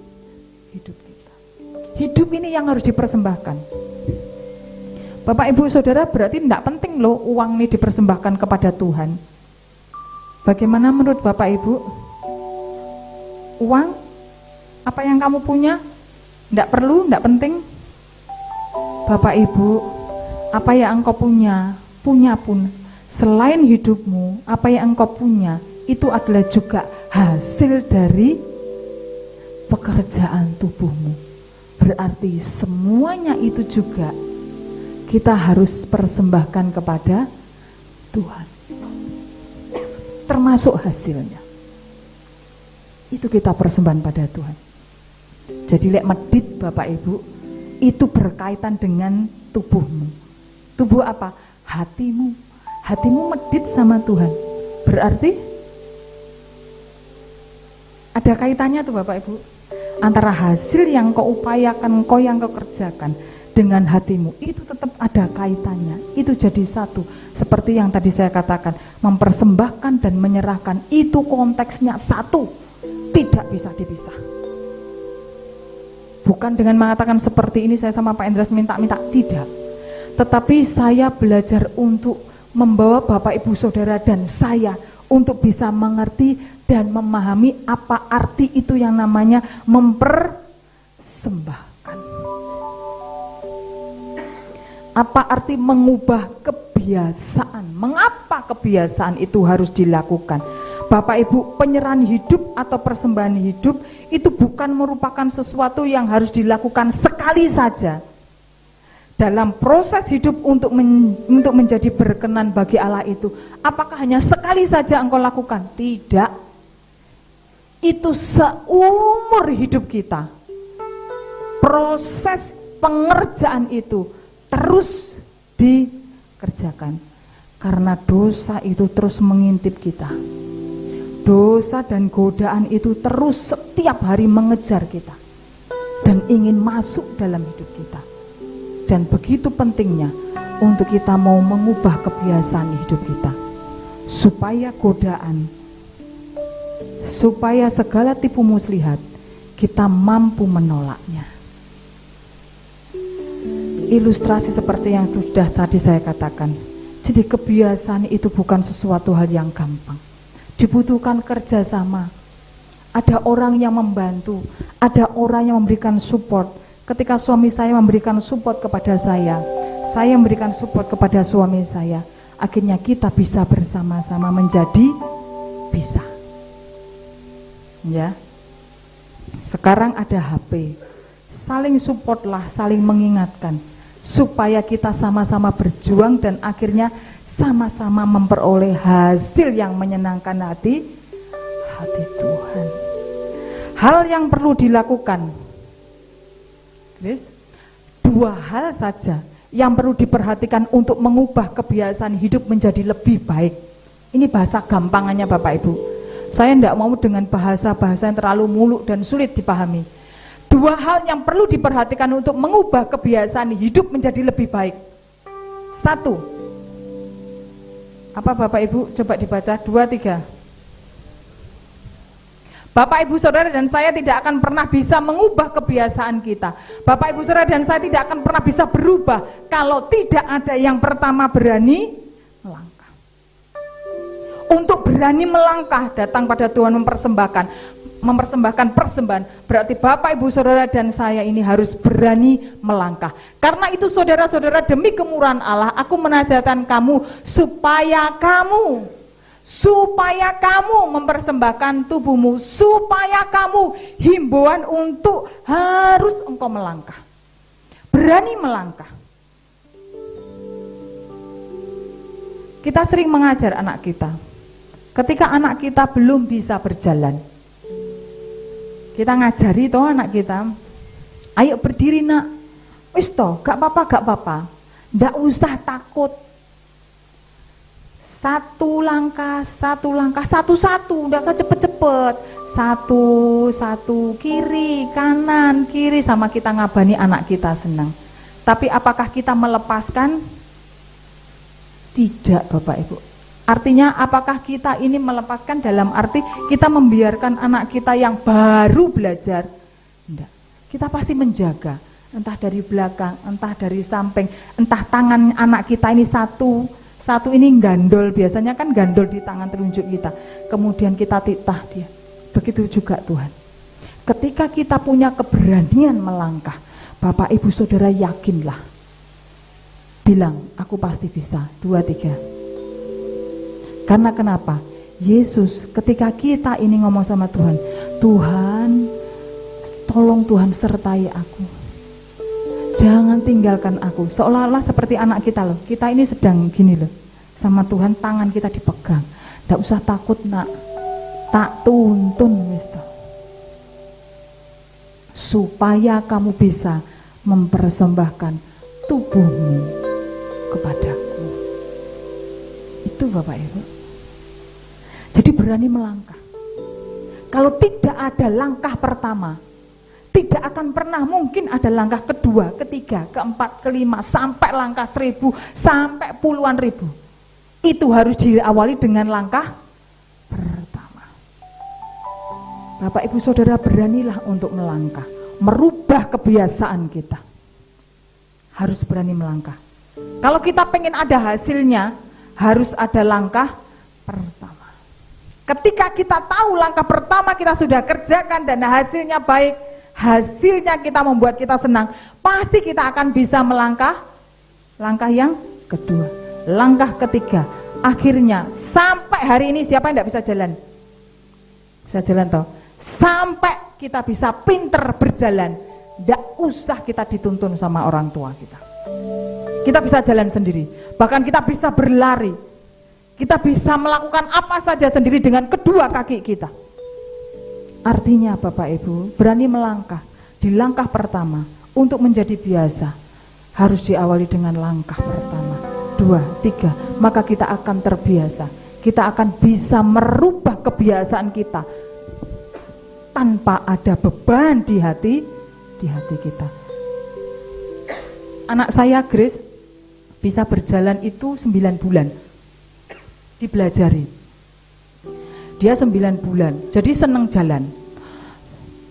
kita. Hidup ini yang harus dipersembahkan. Bapak Ibu Saudara, berarti tidak penting loh uang ini dipersembahkan kepada Tuhan. Bagaimana menurut Bapak Ibu? Uang, apa yang kamu punya, tidak perlu, tidak penting. Bapak Ibu, apa yang engkau punya pun, selain hidupmu, apa yang engkau punya, itu adalah juga hasil dari pekerjaan tubuhmu. Berarti semuanya itu juga kita harus persembahkan kepada Tuhan. termasuk hasilnya. Itu kita persembahan pada Tuhan. Jadi lek medit Bapak Ibu, itu berkaitan dengan tubuhmu. Tubuh apa? Hatimu. Hatimu medit sama Tuhan. Berarti ada kaitannya tuh Bapak Ibu, antara hasil yang kau upayakan, kau yang kau kerjakan dengan hatimu, itu tetap ada kaitannya. Itu jadi satu. Seperti yang tadi saya katakan, mempersembahkan dan menyerahkan, itu konteksnya satu, tidak bisa dipisah. Bukan dengan mengatakan seperti ini saya sama Pak Endras minta-minta, tidak. Tetapi saya belajar untuk membawa Bapak Ibu Saudara dan saya untuk bisa mengerti dan memahami apa arti itu yang namanya mempersembahkan. Apa arti mengubah kebiasaan? Mengapa kebiasaan itu harus dilakukan? Bapak Ibu, penyerahan hidup atau persembahan hidup itu bukan merupakan sesuatu yang harus dilakukan sekali saja. Dalam proses hidup untuk menjadi berkenan bagi Allah itu, apakah hanya sekali saja engkau lakukan? Tidak. Itu seumur hidup kita. Proses pengerjaan itu terus dikerjakan. Karena dosa itu terus mengintip kita. Dosa dan godaan itu terus setiap hari mengejar kita dan ingin masuk dalam hidup kita. Dan begitu pentingnya untuk kita mau mengubah kebiasaan hidup kita, supaya godaan, supaya segala tipu muslihat kita mampu menolaknya. Ilustrasi seperti yang sudah tadi saya katakan. Jadi kebiasaan itu bukan sesuatu hal yang gampang. Dibutuhkan kerjasama. Ada orang yang membantu, ada orang yang memberikan support. Ketika suami saya memberikan support kepada saya memberikan support kepada suami saya. Akhirnya kita bisa bersama-sama menjadi bisa. Ya. Sekarang ada HP. Saling supportlah, saling mengingatkan. Supaya kita sama-sama berjuang dan akhirnya sama-sama memperoleh hasil yang menyenangkan hati Tuhan. Hal yang perlu dilakukan, Chris, dua hal saja yang perlu diperhatikan untuk mengubah kebiasaan hidup menjadi lebih baik. Ini bahasa gampangannya Bapak Ibu. Saya tidak mau dengan bahasa-bahasa yang terlalu muluk dan sulit dipahami. Dua hal yang perlu diperhatikan untuk mengubah kebiasaan hidup menjadi lebih baik. Satu, apa Bapak Ibu? Coba dibaca, 2, 3. Bapak Ibu Saudara dan saya tidak akan pernah bisa mengubah kebiasaan kita. Bapak Ibu Saudara dan saya tidak akan pernah bisa berubah kalau tidak ada yang pertama berani melangkah. Untuk berani melangkah datang pada Tuhan mempersembahkan persembahan, berarti Bapak Ibu Saudara dan saya ini harus berani melangkah. Karena itu saudara-saudara, demi kemurahan Allah aku menasihatkan kamu supaya kamu mempersembahkan tubuhmu, supaya kamu himbauan untuk harus engkau melangkah, berani melangkah. Kita sering mengajar anak kita, ketika anak kita belum bisa berjalan, kita ngajari toh anak kita, ayo berdiri nak, wis toh, gak apa-apa, ndak usah takut. Satu langkah, satu-satu, ndak usah cepet-cepet. Satu, kiri, kanan, kiri, sama kita ngabani anak kita senang. Tapi apakah kita melepaskan? Tidak Bapak Ibu. Artinya apakah kita ini melepaskan dalam arti kita membiarkan anak kita yang baru belajar? Enggak. Kita pasti menjaga, entah dari belakang, entah dari samping, entah tangan anak kita ini satu ini gandol, biasanya kan gandol di tangan telunjuk kita. Kemudian kita titah dia. Begitu juga Tuhan. Ketika kita punya keberanian melangkah, Bapak Ibu Saudara yakinlah. Bilang, aku pasti bisa. 2, 3. Karena kenapa? Yesus ketika kita ini ngomong sama Tuhan, Tuhan tolong Tuhan sertai aku, jangan tinggalkan aku. Seolah-olah seperti anak kita loh, kita ini sedang gini loh sama Tuhan, tangan kita dipegang, Ndak usah takut nak, tak tuntun wis toh. Supaya kamu bisa mempersembahkan tubuhmu kepadaku. Itu Bapak Ibu. Jadi berani melangkah. Kalau tidak ada langkah pertama, tidak akan pernah mungkin ada langkah kedua, ketiga, keempat, kelima, sampai langkah 1000, sampai puluhan ribu. Itu harus diawali dengan langkah pertama. Bapak Ibu Saudara, beranilah untuk melangkah, merubah kebiasaan kita. Harus berani melangkah. Kalau kita pengen ada hasilnya, harus ada langkah pertama. Ketika kita tahu langkah pertama kita sudah kerjakan dan hasilnya baik, hasilnya kita membuat kita senang, pasti kita akan bisa melangkah langkah yang kedua, langkah ketiga. Akhirnya sampai hari ini siapa yang tidak bisa jalan? Bisa jalan toh? Sampai kita bisa pinter berjalan, tidak usah kita dituntun sama orang tua kita. Kita bisa jalan sendiri, bahkan kita bisa berlari, kita bisa melakukan apa saja sendiri dengan kedua kaki kita. Artinya Bapak Ibu, berani melangkah di langkah pertama untuk menjadi biasa harus diawali dengan langkah pertama, 2, 3, maka kita akan terbiasa. Kita akan bisa merubah kebiasaan kita tanpa ada beban di hati kita. Anak saya Grace bisa berjalan itu 9 bulan. Dipelajari. Dia 9 bulan, jadi seneng jalan.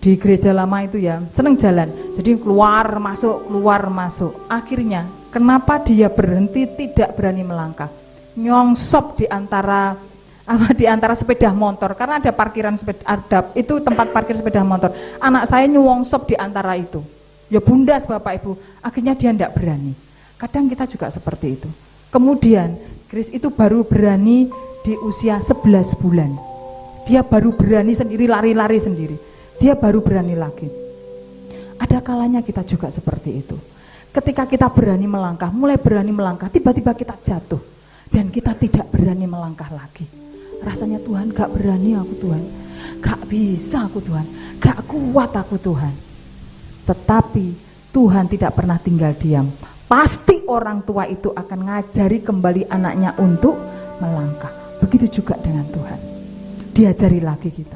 Di gereja lama itu ya, seneng jalan. Jadi keluar masuk. Akhirnya, kenapa dia berhenti tidak berani melangkah? Nyongsop di antara sepeda motor, karena ada parkiran sepeda, itu tempat parkir sepeda motor. Anak saya nyongsop di antara itu. Ya bundas Bapak Ibu, akhirnya dia tidak berani. Kadang kita juga seperti itu. Kemudian Grace itu baru berani di usia 11 bulan. Dia baru berani sendiri, lari-lari sendiri. Dia baru berani lagi. Ada kalanya kita juga seperti itu. Ketika kita berani melangkah, mulai berani melangkah, tiba-tiba kita jatuh. Dan kita tidak berani melangkah lagi. Rasanya Tuhan, gak berani aku Tuhan. Gak bisa aku Tuhan. Gak kuat aku Tuhan. Tetapi Tuhan tidak pernah tinggal diam. Pasti orang tua itu akan ngajari kembali anaknya untuk melangkah. Begitu juga dengan Tuhan. Diajari lagi kita.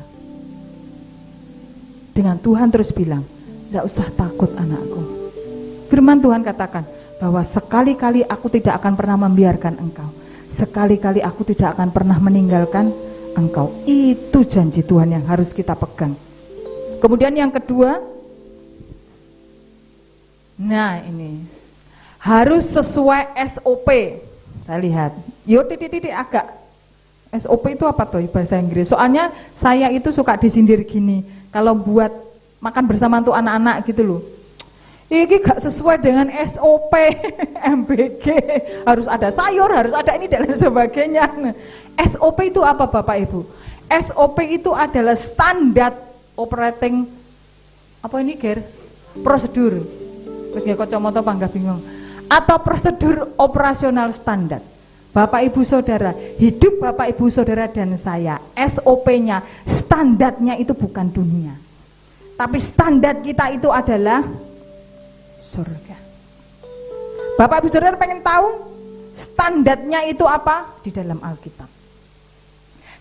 Dengan Tuhan terus bilang, tidak usah takut anakku. Firman Tuhan katakan bahwa sekali-kali aku tidak akan pernah membiarkan engkau. Sekali-kali aku tidak akan pernah meninggalkan engkau. Itu janji Tuhan yang harus kita pegang. Kemudian yang kedua, nah ini harus sesuai SOP. Saya lihat, agak SOP itu apa tuh bahasa Inggris? Soalnya saya itu suka disindir gini, kalau buat makan bersama untuk anak-anak gitu loh. Ini gak sesuai dengan SOP MBG, harus ada sayur, harus ada ini dan lain sebagainya. SOP itu apa Bapak Ibu? SOP itu adalah standar operating prosedur. Terus nggak kacamata panggah bingung. Atau prosedur operasional standar. Bapak Ibu Saudara, hidup Bapak Ibu Saudara dan saya, SOP-nya, standarnya itu bukan dunia. Tapi standar kita itu adalah surga. Bapak Ibu Saudara pengen tahu standarnya itu apa? Di dalam Alkitab.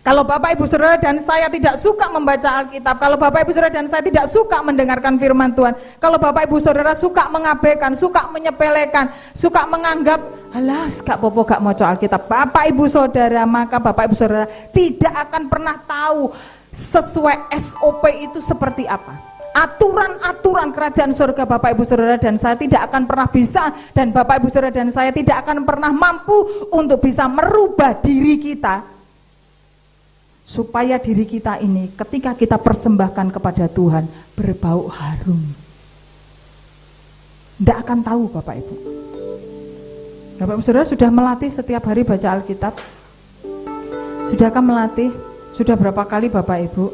Kalau Bapak Ibu Saudara dan saya tidak suka membaca Alkitab, kalau Bapak Ibu Saudara dan saya tidak suka mendengarkan firman Tuhan, kalau Bapak Ibu Saudara suka mengabaikan, suka menyepelekan, suka menganggap, alah gak popo gak maca Alkitab, Bapak Ibu Saudara, maka Bapak Ibu Saudara tidak akan pernah tahu sesuai SOP itu seperti apa. Aturan-aturan kerajaan surga Bapak Ibu Saudara dan saya tidak akan pernah bisa, dan Bapak Ibu Saudara dan saya tidak akan pernah mampu untuk bisa merubah diri kita, supaya diri kita ini ketika kita persembahkan kepada Tuhan berbau harum. Tidak akan tahu Bapak Ibu. Bapak Ibu Saudara sudah melatih setiap hari baca Alkitab? Sudahkah melatih? Sudah berapa kali Bapak Ibu?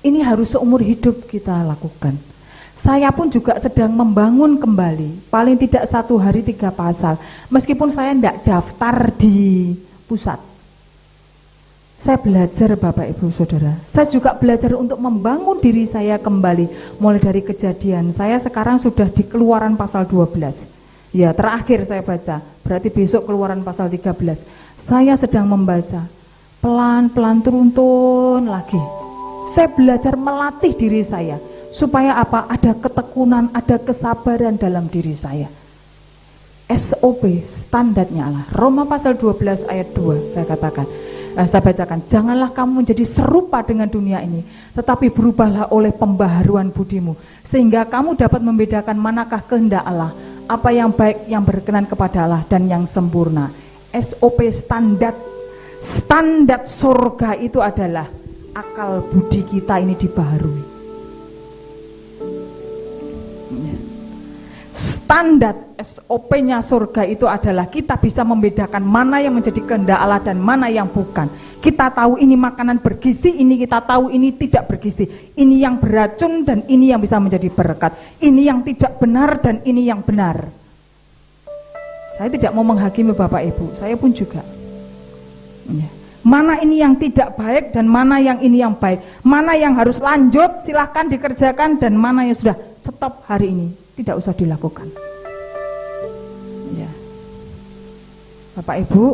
Ini harus seumur hidup kita lakukan. Saya pun juga sedang membangun kembali, paling tidak 1 hari 3 pasal. Meskipun saya tidak daftar di pusat, Saya belajar Bapak Ibu Saudara, saya juga belajar untuk membangun diri saya kembali. Mulai dari Kejadian, saya sekarang sudah di Keluaran pasal 12. Ya, terakhir saya baca, berarti besok Keluaran pasal 13. Saya sedang membaca, pelan-pelan turun lagi. Saya belajar melatih diri saya, supaya apa? Ada ketekunan, ada kesabaran dalam diri saya. SOP, standarnya Allah. Roma pasal 12 ayat 2, saya katakan. Saya bacakan, janganlah kamu menjadi serupa dengan dunia ini, tetapi berubahlah oleh pembaharuan budimu, sehingga kamu dapat membedakan manakah kehendak Allah, apa yang baik, yang berkenan kepada Allah, dan yang sempurna. SOP, standar surga itu adalah akal budi kita ini dibaharui. Standar SOP-nya surga itu adalah kita bisa membedakan mana yang menjadi kehendak Allah dan mana yang bukan. Kita tahu ini makanan bergizi, ini kita tahu ini tidak bergizi. Ini yang beracun dan ini yang bisa menjadi berkat. Ini yang tidak benar dan ini yang benar. Saya tidak mau menghakimi Bapak Ibu, saya pun juga. Mana ini yang tidak baik dan mana yang ini yang baik. Mana yang harus lanjut silahkan dikerjakan dan mana yang sudah stop hari ini, tidak usah dilakukan. Ya. Bapak Ibu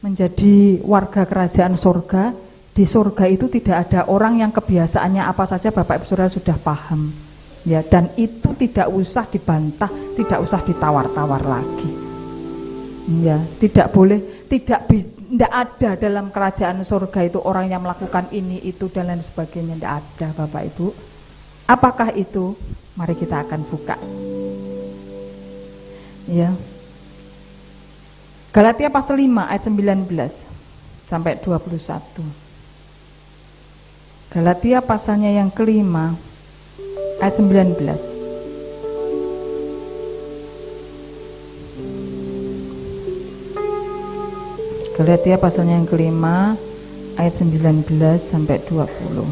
menjadi warga kerajaan surga. Di surga itu tidak ada orang yang kebiasaannya apa saja Bapak Ibu Saudara sudah paham. Ya, dan itu tidak usah dibantah, tidak usah ditawar-tawar lagi. Ya, tidak boleh, tidak ada dalam kerajaan surga itu orang yang melakukan ini, itu dan lain sebagainya. Tidak ada Bapak Ibu. Apakah itu? Mari kita akan buka. Ya. Galatia pasal 5 ayat 19 sampai 21. Galatia pasalnya yang kelima ayat 19. Galatia pasalnya yang kelima ayat 19 sampai 20.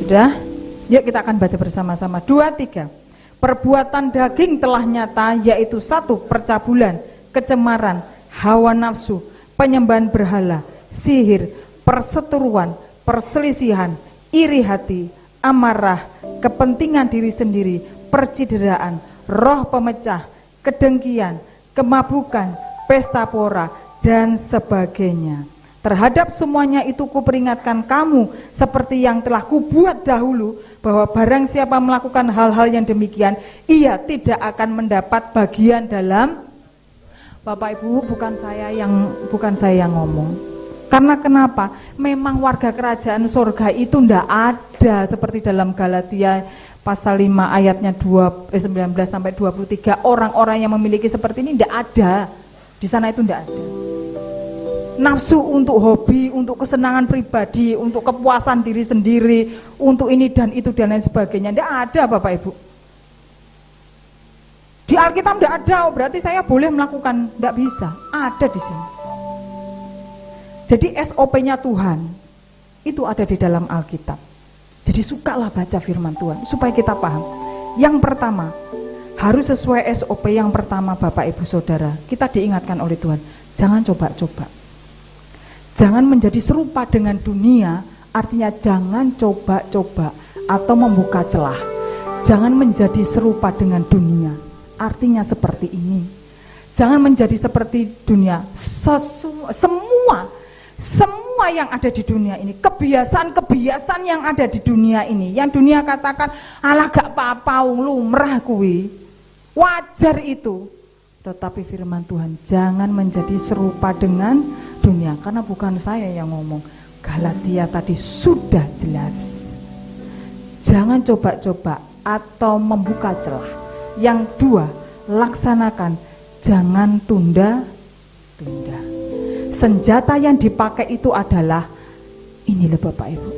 Sudah? Yuk kita akan baca bersama-sama. 2, 3. Perbuatan daging telah nyata, yaitu 1. Percabulan, kecemaran, hawa nafsu, penyembahan berhala, sihir, perseteruan, perselisihan, iri hati, amarah, kepentingan diri sendiri, percideraan, roh pemecah, kedengkian, kemabukan, pesta pora, dan sebagainya. Terhadap semuanya itu kuperingatkan kamu seperti yang telah kubuat dahulu, bahwa barang siapa melakukan hal-hal yang demikian, ia tidak akan mendapat bagian dalam. Bapak Ibu, bukan saya yang ngomong. Karena kenapa? Memang warga kerajaan surga itu tidak ada seperti dalam Galatia pasal 5 ayatnya 19 sampai 23. Orang-orang yang memiliki seperti ini tidak ada. Di sana itu tidak ada. Nafsu untuk hobi, untuk kesenangan pribadi, untuk kepuasan diri sendiri, untuk ini dan itu dan lain sebagainya, tidak ada Bapak Ibu. Di Alkitab tidak ada, berarti saya boleh melakukan, tidak bisa. Ada di sini. Jadi SOP-nya Tuhan itu ada di dalam Alkitab. Jadi sukalah baca firman Tuhan supaya kita paham. Yang pertama, harus sesuai SOP yang pertama Bapak Ibu Saudara. Kita diingatkan oleh Tuhan, jangan coba-coba. Jangan menjadi serupa dengan dunia, artinya jangan coba-coba atau membuka celah. Jangan menjadi serupa dengan dunia, artinya seperti ini. Jangan menjadi seperti dunia. Semua yang ada di dunia ini, kebiasaan-kebiasaan yang ada di dunia ini, yang dunia katakan, alah gak apa-apa, lumrah kuwi, wajar itu. Tetapi firman Tuhan, jangan menjadi serupa dengan dunia. Karena bukan saya yang ngomong, Galatia tadi sudah jelas. Jangan coba-coba atau membuka celah. Yang 2, laksanakan, jangan tunda-tunda. Senjata yang dipakai itu adalah, inilah Bapak Ibu,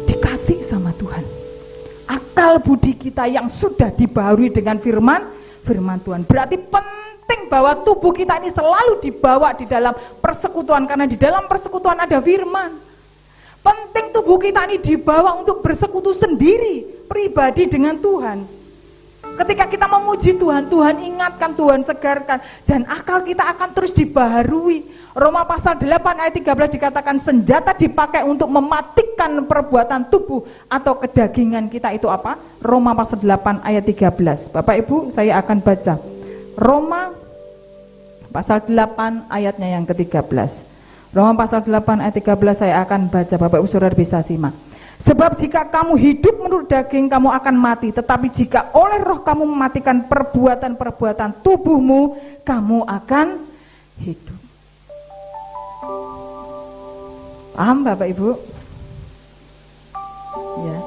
dikasih sama Tuhan. Akal budi kita yang sudah dibaharui dengan firman Tuhan. Berarti penting bahwa tubuh kita ini selalu dibawa di dalam persekutuan, karena di dalam persekutuan ada firman. Penting tubuh kita ini dibawa untuk bersekutu sendiri, pribadi dengan Tuhan. Ketika kita memuji Tuhan, Tuhan ingatkan, Tuhan segarkan, dan akal kita akan terus dibaharui. Roma pasal 8 ayat 13 dikatakan senjata dipakai untuk mematikan perbuatan tubuh atau kedagingan kita itu apa? Roma pasal 8 ayat 13. Bapak Ibu, saya akan baca Roma pasal 8 ayatnya yang ke-13. Roma pasal 8 ayat 13 saya akan baca, Bapak Ibu Saudara bisa simak. Sebab jika kamu hidup menurut daging, kamu akan mati. Tetapi jika oleh roh kamu mematikan perbuatan-perbuatan tubuhmu, kamu akan hidup. Paham Bapak Ibu? Ya,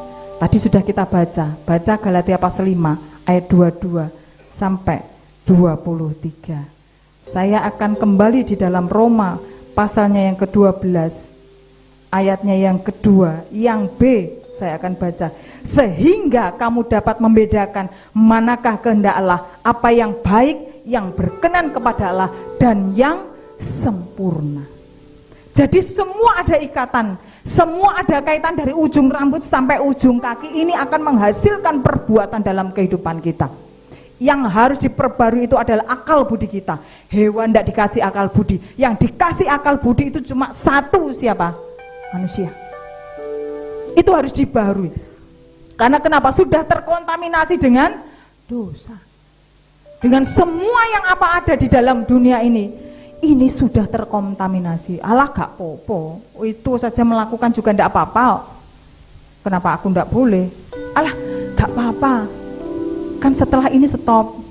tadi sudah kita baca Galatia pasal 5 ayat 22 sampai 23. Saya akan kembali di dalam Roma pasalnya yang ke-12. Ayatnya yang kedua, yang B saya akan baca. Sehingga kamu dapat membedakan manakah kehendak Allah, apa yang baik, yang berkenan kepada Allah, dan yang sempurna. Jadi semua ada ikatan, semua ada kaitan dari ujung rambut sampai ujung kaki. Ini akan menghasilkan perbuatan dalam kehidupan kita. Yang harus diperbarui itu adalah akal budi kita. Hewan tidak dikasih akal budi. Yang dikasih akal budi itu cuma satu, siapa? Manusia. Itu harus dibaharui. Karena kenapa? Sudah terkontaminasi dengan dosa. Dengan semua yang apa ada di dalam dunia ini sudah terkontaminasi. Allah gak popo, itu saja melakukan juga tidak apa-apa. Kenapa aku tidak boleh? Allah gak apa-apa. Kan setelah ini stop.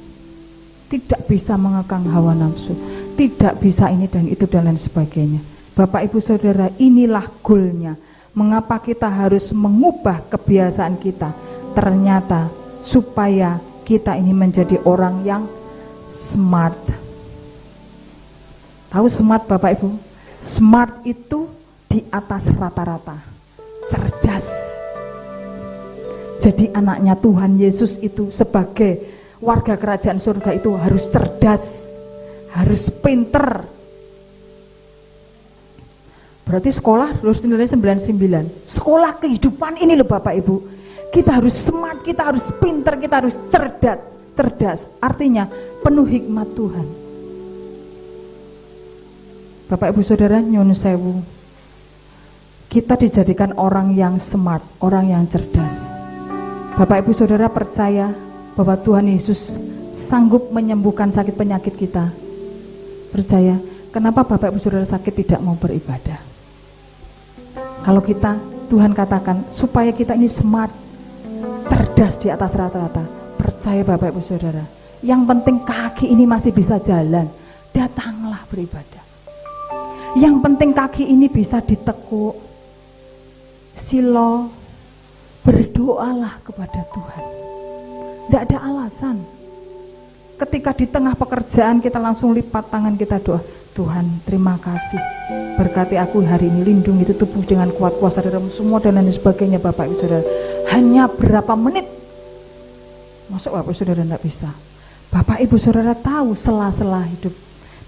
Tidak bisa mengekang hawa nafsu, tidak bisa ini dan itu dan lain sebagainya. Bapak Ibu Saudara, inilah goalnya. Mengapa kita harus mengubah kebiasaan kita? Ternyata supaya kita ini menjadi orang yang smart. Tahu smart Bapak Ibu? Smart itu di atas rata-rata, cerdas. Jadi anaknya Tuhan Yesus itu sebagai warga kerajaan surga itu harus cerdas, harus pinter. Berarti sekolah lulus nilai 99. Sekolah kehidupan ini loh Bapak Ibu. Kita harus smart, kita harus pinter, kita harus cerdas. Artinya penuh hikmat Tuhan. Bapak Ibu Saudara, nyun sewu. Kita dijadikan orang yang smart, orang yang cerdas. Bapak Ibu Saudara percaya bahwa Tuhan Yesus sanggup menyembuhkan sakit penyakit kita. Percaya. Kenapa Bapak Ibu Saudara sakit tidak mau beribadah? Kalau kita, Tuhan katakan supaya kita ini smart, cerdas di atas rata-rata. Percaya Bapak Ibu Saudara, yang penting kaki ini masih bisa jalan, datanglah beribadah. Yang penting kaki ini bisa ditekuk, silo, berdoalah kepada Tuhan. Tidak ada alasan. Ketika di tengah pekerjaan kita langsung lipat tangan kita doa, Tuhan terima kasih, berkati aku hari ini, lindungi itu tubuh dengan kuat kuasa darahmu semua dan lain sebagainya. Bapak Ibu Saudara, hanya berapa menit, masuk Bapak Ibu Saudara tidak bisa. Bapak Ibu Saudara tahu sela-sela hidup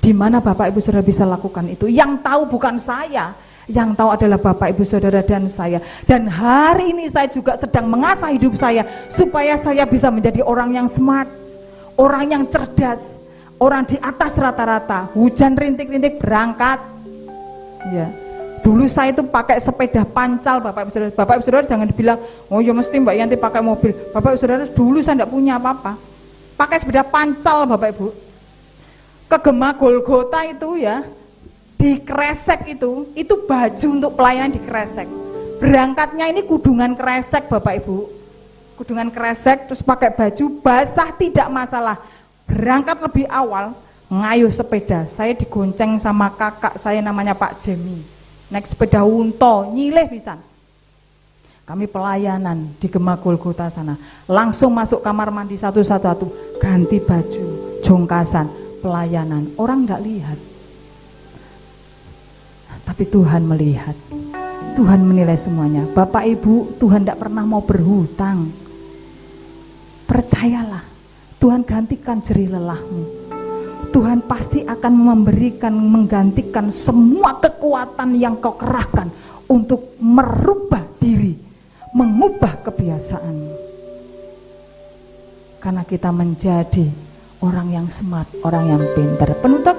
di mana Bapak Ibu Saudara bisa lakukan itu. Yang tahu bukan saya, yang tahu adalah Bapak Ibu Saudara dan saya. Dan hari ini saya juga sedang mengasah hidup saya supaya saya bisa menjadi orang yang smart, orang yang cerdas, orang di atas rata-rata. Hujan rintik-rintik berangkat. Ya. Dulu saya itu pakai sepeda pancal Bapak Ibu Saudara. Bapak Ibu Saudara jangan dibilang, oh ya mesti Mbak Yanti pakai mobil. Bapak Ibu Saudara, dulu saya tidak punya apa-apa. Pakai sepeda pancal Bapak Ibu. Ke Gema Golgota itu ya, di kresek itu baju untuk pelayanan di kresek. Berangkatnya ini kudungan kresek Bapak Ibu. Kudungan kresek terus pakai baju basah tidak masalah. Berangkat lebih awal, ngayuh sepeda. Saya digonceng sama kakak saya namanya Pak Jemi. Naik sepeda unto, nyileh pisan. Kami pelayanan di Gema Golgota sana. Langsung masuk kamar mandi satu-satu, ganti baju, jongkasan, pelayanan. Orang enggak lihat. Tapi Tuhan melihat. Tuhan menilai semuanya. Bapak Ibu, Tuhan tidak pernah mau berhutang. Percayalah. Tuhan gantikan jerih lelahmu. Tuhan pasti akan menggantikan semua kekuatan yang kau kerahkan untuk merubah diri, mengubah kebiasaanmu. karena kita menjadi orang yang smart, orang yang pintar. Penutup,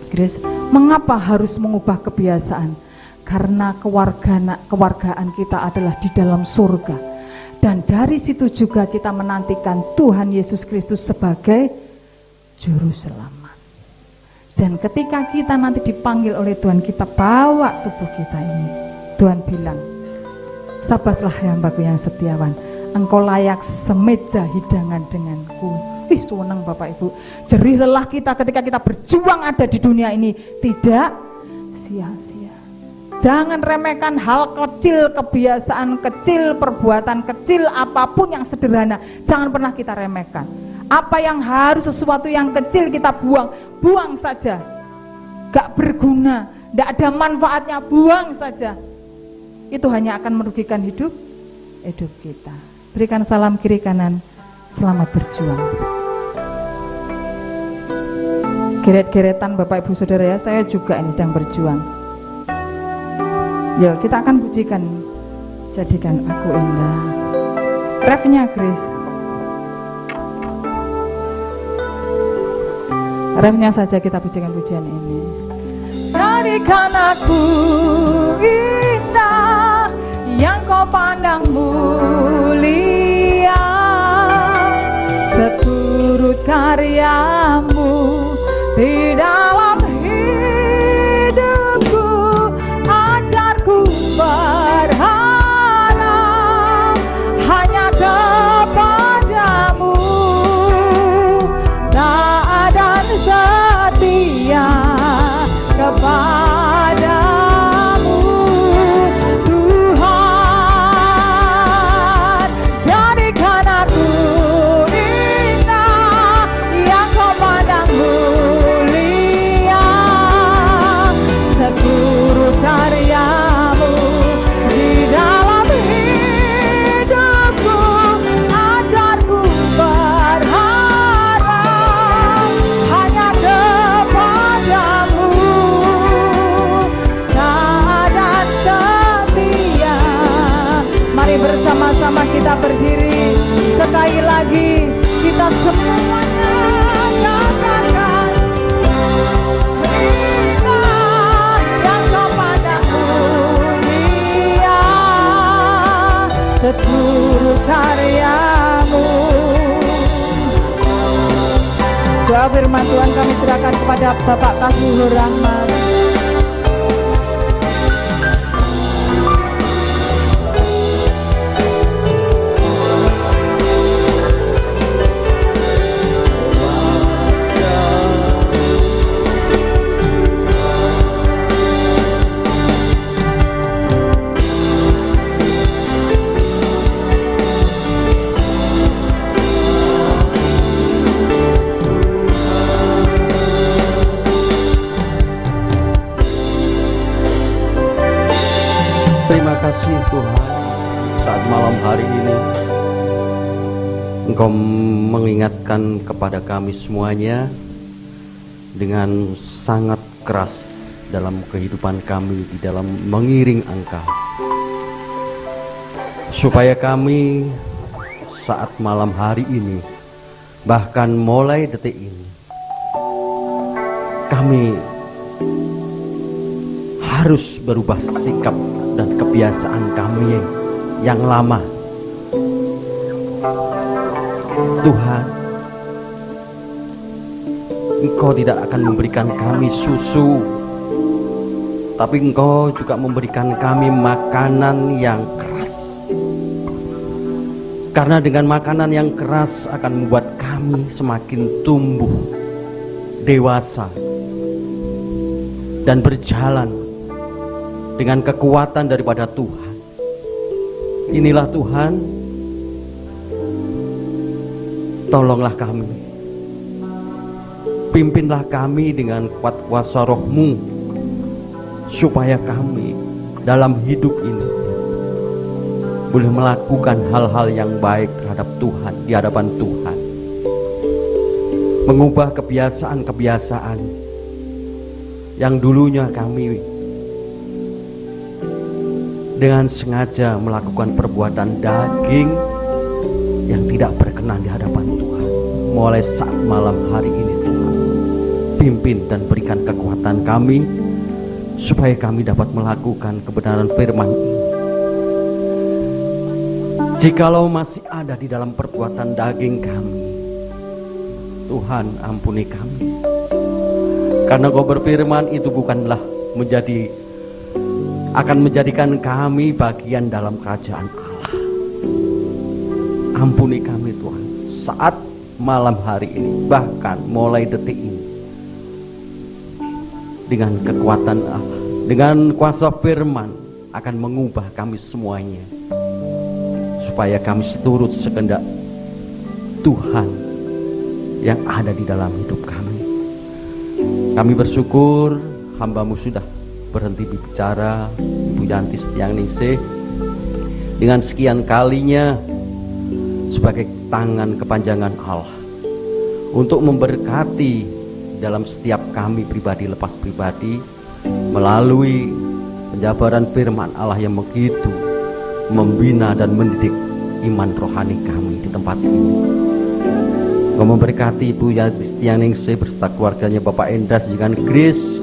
Grace, mengapa harus mengubah kebiasaan? Karena kewargaan kita adalah di dalam surga, dan dari situ juga kita menantikan Tuhan Yesus Kristus sebagai Juru Selamat. Dan ketika kita nanti dipanggil oleh Tuhan, kita bawa tubuh kita ini. Tuhan bilang, "Sabaslah hambaku yang setiawan, engkau layak semeja hidangan denganku." Ih, senang Bapak Ibu. Jerih lelah kita ketika kita berjuang ada di dunia ini tidak sia-sia. Jangan remehkan hal kecil, kebiasaan kecil, perbuatan kecil, apapun yang sederhana. Jangan pernah kita remehkan. Apa yang harus, sesuatu yang kecil kita buang saja. Gak berguna, gak ada manfaatnya, buang saja. Itu hanya akan merugikan hidup kita. Berikan salam kiri kanan, selamat berjuang. Geret-geretan Bapak Ibu Saudara ya, saya juga ini sedang berjuang. Ya, kita akan pujikan Jadikan Aku Indah. Refnya Grace. Refnya saja kita pujikan pujian ini. Jadikan aku indah, yang kau pandang mulia, seturut karyamu di dalam hidupku. Ajarku berharap hanya kepadamu, taat dan setia kepadamu, Tuhan. Jadikan aku indah, yang kau pandang mulia, seturut karyamu di dalam hidupku. Ajarku berharap hanya kepadamu, taat dan setia. Mari bersama-sama kita berdiri sekali lagi, kita semuanya katakan, indah yang kau pandang mulia, seturut karyamu. Doa firman Tuhan kami serahkan kepada Bapak Kasmuhur Rahmat. Terima kasih Tuhan, saat malam hari ini Engkau mengingatkan kepada kami semuanya dengan sangat keras dalam kehidupan kami di dalam mengiring Engkau, supaya kami saat malam hari ini, bahkan mulai detik ini, kami harus berubah sikap dan kebiasaan kami yang lama. Tuhan, Engkau tidak akan memberikan kami susu, tapi Engkau juga memberikan kami makanan yang keras. Karena dengan makanan yang keras akan membuat kami semakin tumbuh, dewasa, dan berjalan dengan kekuatan daripada Tuhan. Inilah Tuhan, tolonglah kami, pimpinlah kami dengan kuat kuasa Roh-Mu, supaya kami dalam hidup ini boleh melakukan hal-hal yang baik terhadap Tuhan, di hadapan Tuhan, mengubah kebiasaan-kebiasaan yang dulunya kami dengan sengaja melakukan perbuatan daging tidak berkenan di hadapan Tuhan. Mulai saat malam hari ini Tuhan, pimpin dan berikan kekuatan kami supaya kami dapat melakukan kebenaran firman ini. Jikalau masih ada di dalam perbuatan daging kami, Tuhan ampuni kami. Karena Kau berfirman itu bukanlah akan menjadikan kami bagian dalam kerajaan Allah. Ampuni kami Tuhan saat malam hari ini, bahkan mulai detik ini, dengan kekuatan Allah, dengan kuasa firman akan mengubah kami semuanya, supaya kami seturut sekehendak Tuhan yang ada di dalam hidup kami. Kami bersyukur hamba-Mu sudah berhenti bicara, Ibu Yanti Setianingsih, dengan sekian kalinya sebagai tangan kepanjangan Allah untuk memberkati dalam setiap kami pribadi lepas pribadi melalui penjabaran firman Allah yang begitu membina dan mendidik iman rohani kami di tempat ini. Kau memberkati Ibu Yanti Setianingsih beserta keluarganya, Bapak Endas dengan Grace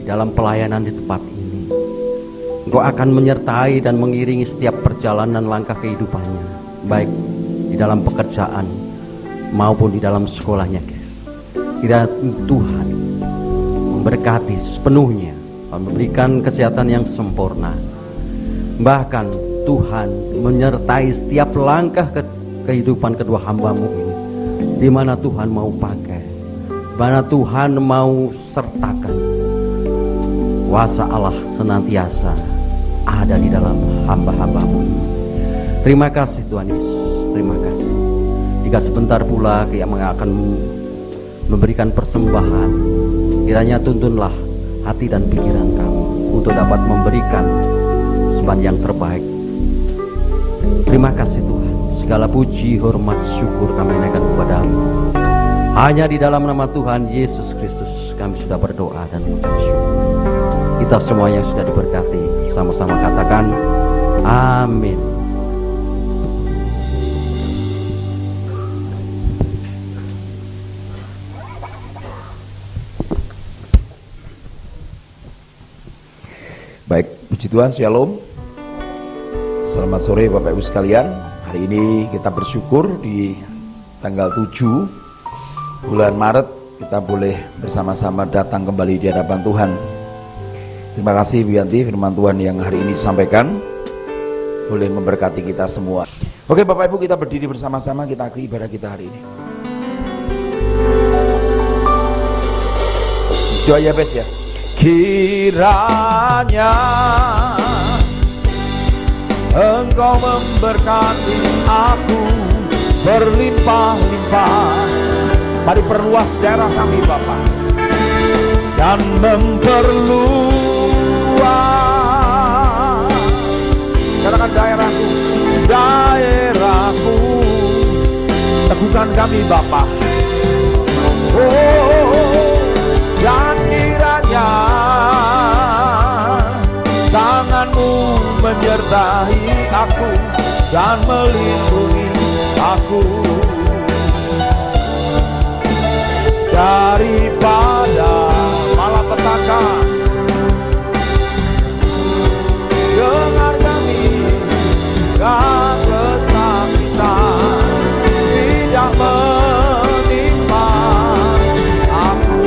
di dalam pelayanan di tempat ini. Engkau akan menyertai dan mengiringi setiap perjalanan langkah kehidupannya, baik di dalam pekerjaan maupun di dalam sekolahnya, guys. Kiranya Tuhan memberkati sepenuhnya dan memberikan kesehatan yang sempurna. Bahkan Tuhan menyertai setiap langkah kehidupan kedua hamba-Mu ini, di mana Tuhan mau pakai, di mana Tuhan mau sertakan. Kuasa Allah senantiasa ada di dalam hamba-hamba-Mu ini. Terima kasih Tuhan Yesus, terima kasih. Jika sebentar pula Kami akan memberikan persembahan, kiranya tuntunlah hati dan pikiran kami untuk dapat memberikan persembahan yang terbaik. Terima kasih Tuhan, segala puji, hormat, syukur kami naikkan kepada-Mu. Hanya di dalam nama Tuhan Yesus Kristus kami sudah berdoa dan mengucap syukur. Kita semua yang sudah diberkati, sama-sama katakan amin. Baik, puji Tuhan, shalom. Selamat sore Bapak Ibu sekalian. Hari ini kita bersyukur di tanggal 7 bulan Maret kita boleh bersama-sama datang kembali di hadapan Tuhan. Terima kasih Bu Yanti, firman Tuhan yang hari ini disampaikan boleh memberkati kita semua. Oke Bapak Ibu, kita berdiri bersama-sama, kita akhiri ibadah kita hari ini. Doa ya Bes ya. Kiranya Engkau memberkati aku berlimpah-limpah. Mari perluas daerah kami Bapa, dan memperluas, katakan daerahku, daerahku, teguhkan kami Bapa. Oh, dan kiranya tangan-Mu menyertai aku dan melindungi aku daripada malapetaka. Dengar kami, kesakitan tidak menimpa aku.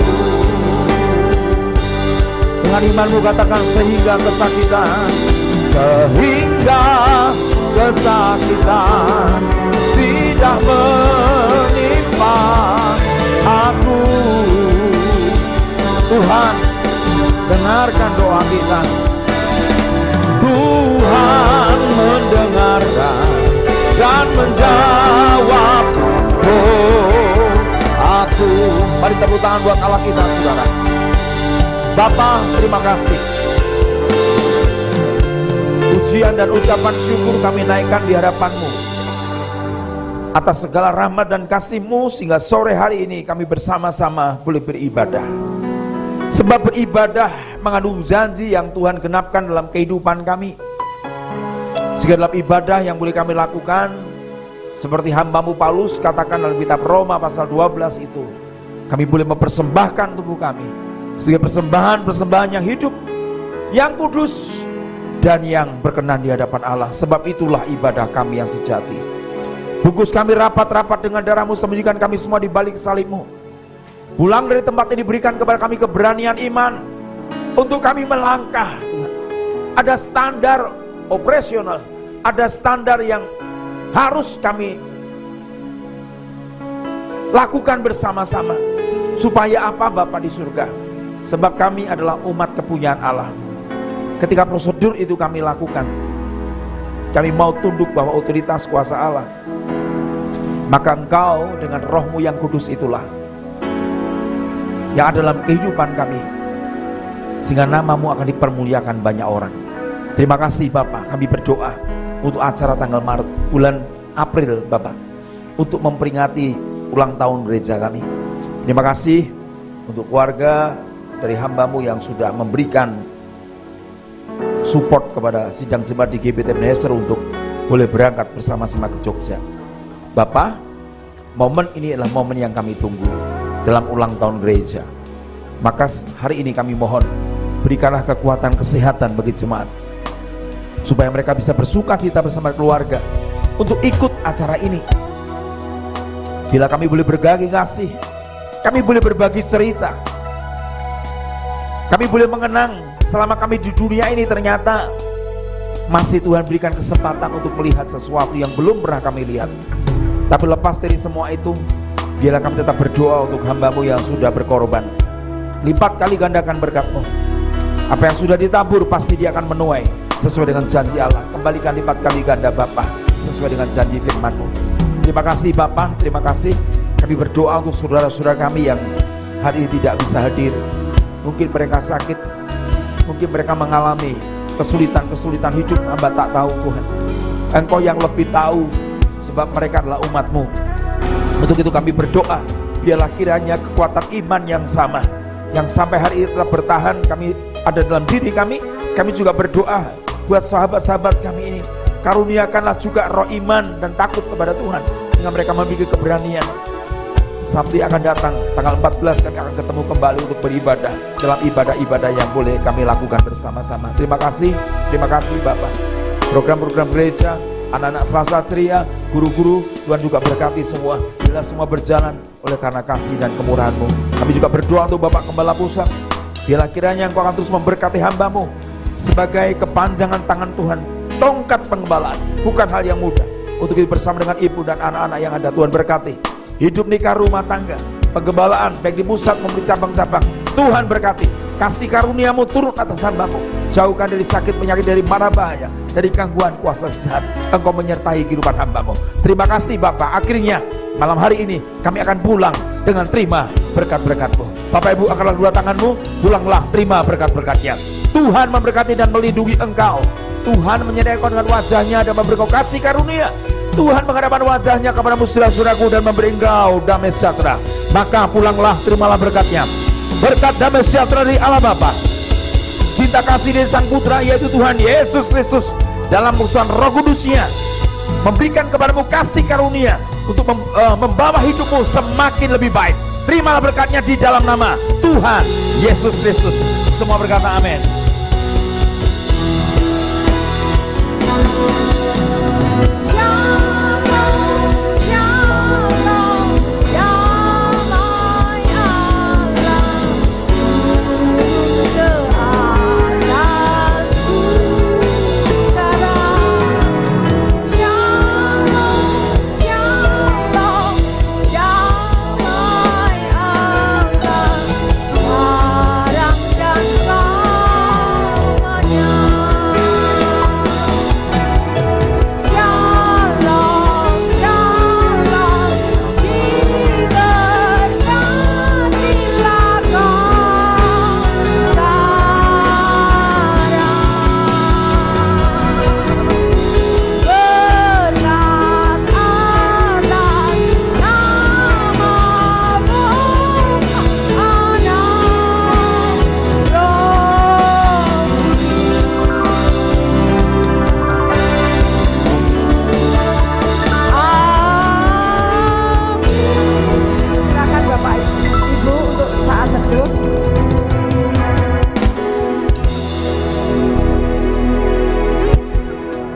Dengan iman-Mu katakan sehingga kesakitan tidak menimpa aku. Tuhan, dengarkan doa kita. Tuhan mendengarkan dan menjawab doaku. Mari tepuk tangan buat Allah kita, saudara. Bapa, terima kasih. Pujian dan ucapan syukur kami naikkan di hadapan-Mu atas segala rahmat dan kasih-Mu, sehingga sore hari ini kami bersama-sama boleh beribadah. Sebab beribadah mengandung janji yang Tuhan genapkan dalam kehidupan kami. Sehingga dalam ibadah yang boleh kami lakukan, Seperti hamba-Mu Paulus katakan dalam kitab Roma pasal 12 itu, kami boleh mempersembahkan tubuh kami sebagai persembahan yang hidup, yang kudus, dan yang berkenan di hadapan Allah. Sebab itulah ibadah kami yang sejati. Bungkus kami rapat-rapat dengan darah-Mu, sembunyikan kami semua di balik salib-Mu. Pulang dari tempat ini berikan kepada kami keberanian iman untuk kami melangkah, Tuhan. Ada standar operasional, ada standar yang harus kami lakukan bersama-sama. Supaya apa, Bapa di surga? Sebab kami adalah umat kepunyaan Allah. Ketika prosedur itu kami lakukan, kami mau tunduk bahwa otoritas kuasa Allah. Maka Engkau dengan Roh-Mu yang kudus itulah yang ada dalam kehidupan kami, sehingga nama-Mu akan dipermuliakan banyak orang. Terima kasih Bapak, kami berdoa untuk acara tanggal Maret, bulan April Bapak, untuk memperingati ulang tahun gereja kami. Terima kasih untuk keluarga dari hamba-Mu yang sudah memberikan support kepada sidang jemaat di GBT Ebenezer untuk boleh berangkat bersama-sama ke Jogja. Bapak, momen ini adalah momen yang kami tunggu dalam ulang tahun gereja. Maka hari ini kami mohon, berikanlah kekuatan kesehatan bagi jemaat, supaya mereka bisa bersuka cita bersama keluarga untuk ikut acara ini. Bila kami boleh berbagi kasih, kami boleh berbagi cerita, kami boleh mengenang selama kami di dunia ini ternyata masih Tuhan berikan kesempatan untuk melihat sesuatu yang belum pernah kami lihat. Tapi lepas dari semua itu, biarlah kami tetap berdoa untuk hamba-Mu yang sudah berkorban. Lipat kali gandakan berkat-Mu. Apa yang sudah ditabur pasti dia akan menuai sesuai dengan janji Allah. Kembalikan lipat kali ganda Bapa sesuai dengan janji firman-Mu. Terima kasih Bapa, terima kasih. Kami berdoa untuk saudara-saudara kami yang hari ini tidak bisa hadir. Mungkin mereka sakit, mungkin mereka mengalami kesulitan-kesulitan hidup, hamba tak tahu Tuhan. Engkau yang lebih tahu, sebab mereka adalah umat-Mu. Untuk itu kami berdoa, biarlah kiranya kekuatan iman yang sama, yang sampai hari ini tetap bertahan, kami ada dalam diri kami. Kami juga berdoa buat sahabat-sahabat kami ini, karuniakanlah juga roh iman dan takut kepada Tuhan, sehingga mereka memiliki keberanian. Sabtu akan datang, tanggal 14 kami akan ketemu kembali untuk beribadah dalam ibadah-ibadah yang boleh kami lakukan bersama-sama. Terima kasih Bapak. Program-program gereja, anak-anak Selasa Ceria, guru-guru, Tuhan juga berkati semua. Bila semua berjalan oleh karena kasih dan kemurahan-Mu. Kami juga berdoa untuk Bapak Gembala Pusat. Biarlah kiranya Engkau akan terus memberkati hamba-Mu sebagai kepanjangan tangan Tuhan. Tongkat penggembalaan bukan hal yang mudah. Untuk itu bersama dengan ibu dan anak-anak yang ada, Tuhan berkati hidup nikah, rumah tangga, penggembalaan baik di pusat maupun di cabang-cabang. Tuhan berkati, kasih karunia-Mu turun atas hamba-Mu. Jauhkan dari sakit penyakit, dari mara bahaya, dari gangguan kuasa jahat. Engkau menyertai kehidupan hamba-Mu. Terima kasih Bapak. Akhirnya malam hari ini kami akan pulang dengan terima berkat-berkat-Mu. Bapak Ibu, angkatlah dua tangan-Mu, pulanglah terima berkat-berkat-Nya. Tuhan memberkati dan melindungi engkau. Tuhan menyediakan dengan wajahnya dan memberi kau kasih karunia. Tuhan menghadapkan wajahnya kepadamu saudara-saudaraku dan memberi engkau damai sejahtera. Maka pulanglah, terimalah berkat-Nya. Berkat damai sejahtera dari Allah Bapa, cinta kasih dari Sang Putra yaitu Tuhan Yesus Kristus dalam persekutuan Roh Kudus-Nya memberikan kepadamu kasih karunia untuk membawa hidupmu semakin lebih baik. Terimalah berkat-Nya di dalam nama Tuhan Yesus Kristus. Semua berkata amin.